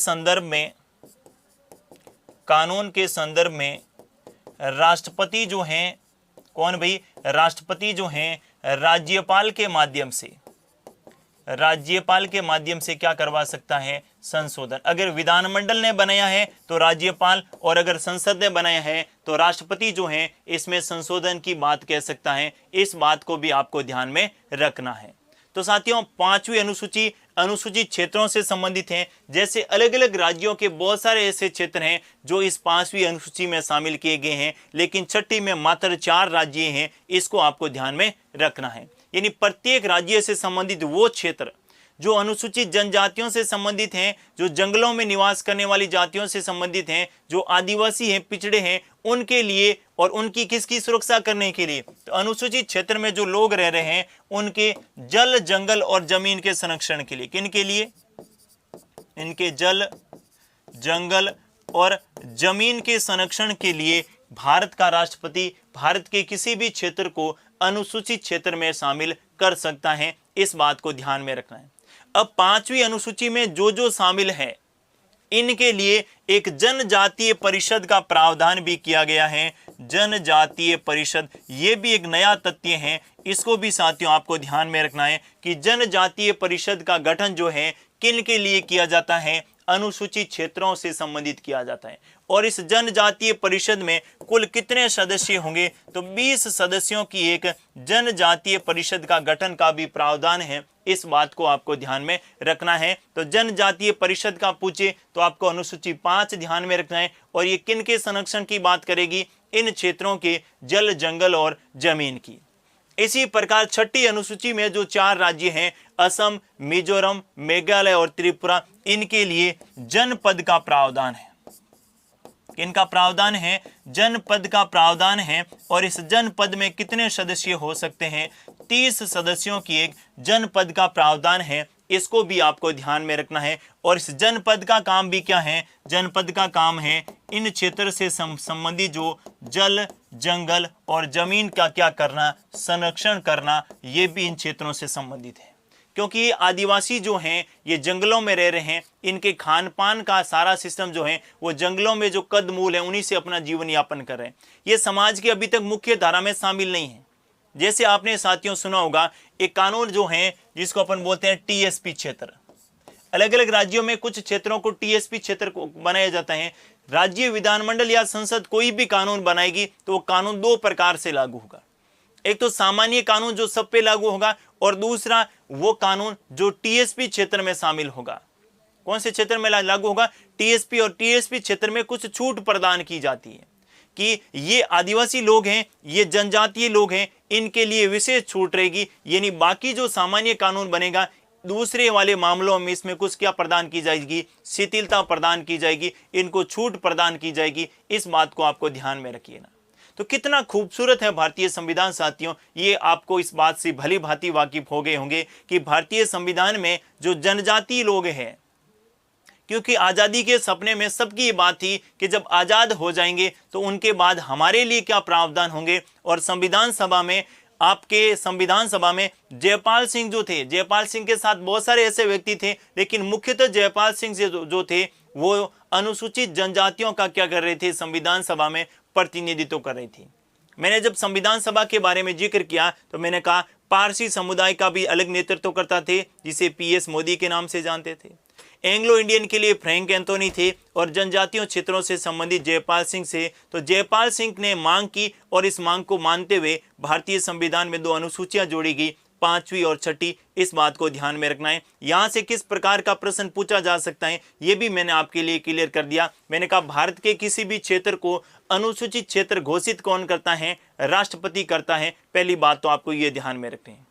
A: संदर्भ में राष्ट्रपति जो हैं, कौन भाई, राष्ट्रपति जो हैं राज्यपाल के माध्यम से क्या करवा सकता है, संशोधन। अगर विधानमंडल ने बनाया है तो राज्यपाल, और अगर संसद ने बनाया है तो राष्ट्रपति जो हैं इसमें संशोधन की बात कह सकता है। इस बात को भी आपको ध्यान में रखना है। तो साथियों, 5वीं अनुसूची अनुसूचित क्षेत्रों से संबंधित हैं। जैसे अलग अलग राज्यों के बहुत सारे ऐसे क्षेत्र हैं जो इस 5वीं अनुसूची में शामिल किए गए हैं, लेकिन छठी में मात्र 4 राज्य हैं, इसको आपको ध्यान में रखना है। यानी प्रत्येक राज्य से संबंधित वो क्षेत्र जो अनुसूचित जनजातियों से संबंधित हैं, जो जंगलों में निवास करने वाली जातियों से संबंधित हैं, जो आदिवासी हैं, पिछड़े हैं, उनके लिए और उनकी किसकी सुरक्षा करने के लिए, तो अनुसूचित क्षेत्र में जो लोग रह रहे हैं उनके जल, जंगल और जमीन के संरक्षण के लिए। किन के लिए, इनके जल, जंगल और जमीन के संरक्षण के लिए भारत का राष्ट्रपति भारत के किसी भी क्षेत्र को अनुसूचित क्षेत्र में शामिल कर सकता है। इस बात को ध्यान में रखना है। अब 5वीं अनुसूची में जो जो शामिल है इनके लिए एक जनजातीय परिषद का प्रावधान भी किया गया है। जनजातीय परिषद, ये भी एक नया तथ्य है, इसको भी साथियों आपको ध्यान में रखना है कि जनजातीय परिषद का गठन जो है किन के लिए किया जाता है, अनुसूचित क्षेत्रों से संबंधित किया जाता है। और इस जनजातीय परिषद में कुल कितने सदस्य होंगे, तो 20 सदस्यों की एक जनजातीय परिषद का गठन का भी प्रावधान है। इस बात को आपको ध्यान में रखना है। तो जनजातीय परिषद का पूछे तो आपको अनुसूची 5 ध्यान में रखना है। और ये किन के संरक्षण की बात करेगी, इन क्षेत्रों के जल, जंगल और जमीन की। इसी प्रकार छठी अनुसूची में जो 4 राज्य हैं, असम, मिजोरम, मेघालय और त्रिपुरा, इनके लिए जनपद का प्रावधान है। इनका प्रावधान है, जनपद का प्रावधान है। और इस जनपद में कितने सदस्य हो सकते हैं, 30 सदस्यों की एक जनपद का प्रावधान है। इसको भी आपको ध्यान में रखना है। और इस जनपद का काम भी क्या है, जनपद का काम है इन क्षेत्र से संबंधित जो जल, जंगल और जमीन का क्या करना, संरक्षण करना, ये भी इन क्षेत्रों से संबंधित है। क्योंकि ये आदिवासी जो हैं ये जंगलों में रह रहे हैं, इनके खान पान का सारा सिस्टम जो है वो जंगलों में जो कंदमूल है उन्हीं से अपना जीवन यापन कर रहे हैं। ये समाज की अभी तक मुख्य धारा में शामिल नहीं है। जैसे आपने साथियों सुना होगा एक कानून जो है जिसको अपन बोलते हैं टीएसपी क्षेत्र। अलग अलग राज्यों में कुछ क्षेत्रों को टीएसपी क्षेत्र को बनाया जाता है। राज्य विधानमंडल या संसद कोई भी कानून बनाएगी तो वो कानून 2 प्रकार से लागू होगा। एक तो सामान्य कानून जो सब पे लागू होगा, और दूसरा वो कानून जो टीएसपी क्षेत्र में शामिल होगा। कौन से क्षेत्र में लागू होगा, टीएसपी। और टीएसपी क्षेत्र में कुछ छूट प्रदान की जाती है कि ये आदिवासी लोग हैं, ये जनजातीय लोग हैं, इनके लिए विशेष छूट रहेगी। यानी बाकी जो सामान्य कानून बनेगा दूसरे वाले मामलों में इसमें कुछ क्या प्रदान की जाएगी, शिथिलता प्रदान की जाएगी, इनको छूट प्रदान की जाएगी। इस बात को आपको ध्यान में रखिए ना। तो कितना खूबसूरत है भारतीय संविधान साथियों। ये आपको इस बात से भली भांति वाकिफ हो गए होंगे कि भारतीय संविधान में जो जनजातीय लोग हैं, क्योंकि आज़ादी के सपने में सबकी ये बात थी कि जब आज़ाद हो जाएंगे तो उनके बाद हमारे लिए क्या प्रावधान होंगे। और संविधान सभा में, आपके संविधान सभा में जयपाल सिंह जो थे, जयपाल सिंह के साथ बहुत सारे ऐसे व्यक्ति थे, लेकिन मुख्यतः जयपाल सिंह जो थे वो अनुसूचित जनजातियों का क्या कर रहे थे, संविधान सभा में प्रतिनिधित्व कर रही थी। मैंने जब संविधान सभा के बारे में जिक्र किया तो मैंने कहा पारसी समुदाय का भी अलग नेतृत्व करता थे, जिसे पीएस मोदी के नाम से जानते थे। एंग्लो इंडियन के लिए फ्रैंक एंथोनी थे, और जनजातीय क्षेत्रों से संबंधित जयपाल सिंह से। तो जयपाल सिंह ने मांग की, और इस मांग को मानते हुए भारतीय संविधान में 2 अनुसूचियां जोड़ी गई, 5वीं और 6ठी। इस बात को ध्यान में रखना है। यहाँ से किस प्रकार का प्रश्न पूछा जा सकता है ये भी मैंने आपके लिए क्लियर कर दिया। मैंने कहा भारत के किसी भी क्षेत्र को अनुसूचित क्षेत्र घोषित कौन करता है, राष्ट्रपति करता है। पहली बात तो आपको ये ध्यान में रखनी है।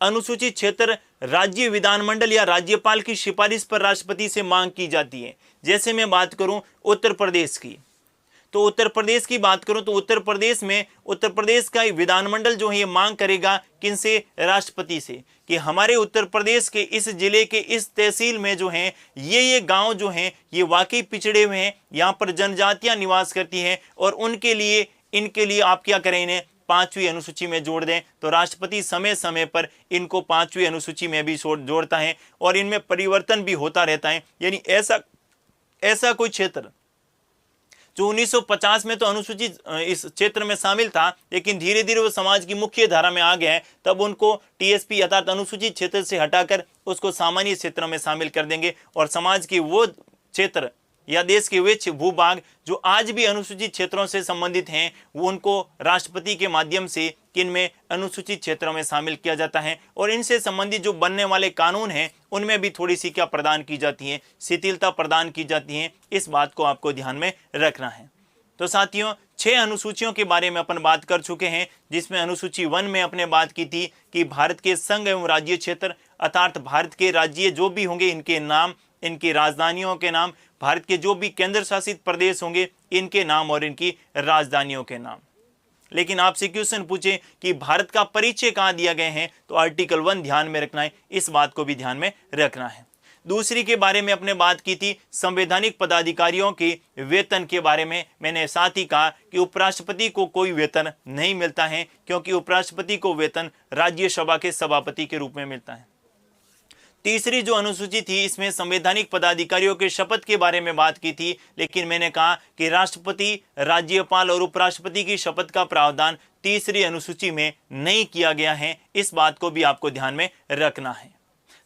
A: अनुसूचित क्षेत्र राज्य विधानमंडल या राज्यपाल की सिफारिश पर राष्ट्रपति से मांग की जाती है। जैसे मैं बात करूं उत्तर प्रदेश की, तो उत्तर प्रदेश की बात करूं तो उत्तर प्रदेश में उत्तर प्रदेश का विधानमंडल जो है ये मांग करेगा किनसे, राष्ट्रपति से, कि हमारे उत्तर प्रदेश के इस जिले के इस तहसील में जो हैं ये गांव जो हैं ये वाकई पिछड़े हुए हैं, यहाँ पर जनजातियां निवास करती हैं, और उनके लिए इनके लिए आप क्या करें, इन्हें 5वीं अनुसूची में जोड़ दें। तो राष्ट्रपति समय समय पर इनको 5वीं अनुसूची में भी जोड़ता है, और इनमें परिवर्तन भी होता रहता है। यानी ऐसा कोई क्षेत्र जो 1950 में तो अनुसूचित इस क्षेत्र में शामिल था, लेकिन धीरे धीरे वो समाज की मुख्य धारा में आ गया है, तब उनको टीएसपी अर्थात अनुसूचित क्षेत्र से हटाकर उसको सामान्य क्षेत्रों में शामिल कर देंगे। और समाज की वो क्षेत्र या देश के वे भूभाग जो आज भी अनुसूचित क्षेत्रों से संबंधित हैं, वो उनको राष्ट्रपति के माध्यम से किनमें, अनुसूचित क्षेत्रों में शामिल किया जाता है। और इनसे संबंधित जो बनने वाले कानून हैं उनमें भी थोड़ी सी क्या प्रदान की जाती है, शिथिलता प्रदान की जाती है। इस बात को आपको ध्यान में रखना है। तो साथियों 6 अनुसूचियों के बारे में अपन बात कर चुके हैं, जिसमें अनुसूची 1 में अपने बात की थी कि भारत के संघ एवं राज्य क्षेत्र अर्थात भारत के राज्य जो भी होंगे इनके नाम, इनकी राजधानियों के नाम, भारत के जो भी केंद्र शासित प्रदेश होंगे इनके नाम और इनकी राजधानियों के नाम। लेकिन आपसे क्वेश्चन पूछे कि भारत का परिचय कहाँ दिया गए हैं, तो आर्टिकल 1 ध्यान में रखना है। इस बात को भी ध्यान में रखना है। दूसरी के बारे में अपने बात की थी संवैधानिक पदाधिकारियों के वेतन के बारे में। मैंने साथ ही कहा कि उपराष्ट्रपति को कोई वेतन नहीं मिलता है, क्योंकि उपराष्ट्रपति को वेतन राज्यसभा के सभापति के रूप में मिलता है। तीसरी जो अनुसूची थी इसमें संवैधानिक पदाधिकारियों के शपथ के बारे में बात की थी, लेकिन मैंने कहा कि राष्ट्रपति, राज्यपाल और उपराष्ट्रपति की शपथ का प्रावधान तीसरी अनुसूची में नहीं किया गया है। इस बात को भी आपको ध्यान में रखना है।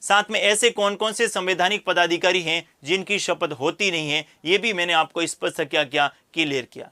A: साथ में ऐसे कौन कौन से संवैधानिक पदाधिकारी हैं जिनकी शपथ होती नहीं है, ये भी मैंने आपको स्पष्ट क्या क्लियर किया।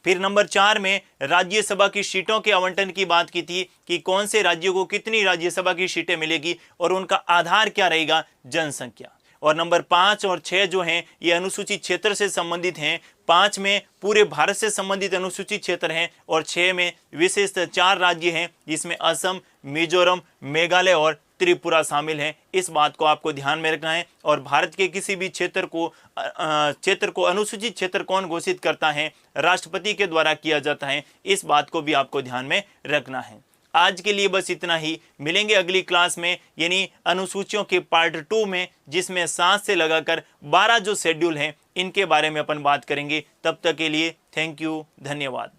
A: फिर नंबर 4 में राज्यसभा की सीटों के आवंटन की बात की थी कि कौन से राज्यों को कितनी राज्यसभा की सीटें मिलेगी और उनका आधार क्या रहेगा, जनसंख्या। और नंबर 5 और 6 जो हैं ये अनुसूचित क्षेत्र से संबंधित हैं। 5 में पूरे भारत से संबंधित अनुसूचित क्षेत्र हैं और 6 में विशेषतः 4 राज्य हैं जिसमें असम, मिजोरम, मेघालय और त्रिपुरा शामिल हैं। इस बात को आपको ध्यान में रखना है। और भारत के किसी भी क्षेत्र को अनुसूचित क्षेत्र कौन घोषित करता है, राष्ट्रपति के द्वारा किया जाता है। इस बात को भी आपको ध्यान में रखना है। आज के लिए बस इतना ही। मिलेंगे अगली क्लास में, यानी अनुसूचियों के पार्ट 2 में, जिसमें 7 से लगाकर 12 जो शेड्यूल हैं इनके बारे में अपन बात करेंगे। तब तक के लिए थैंक यू, धन्यवाद।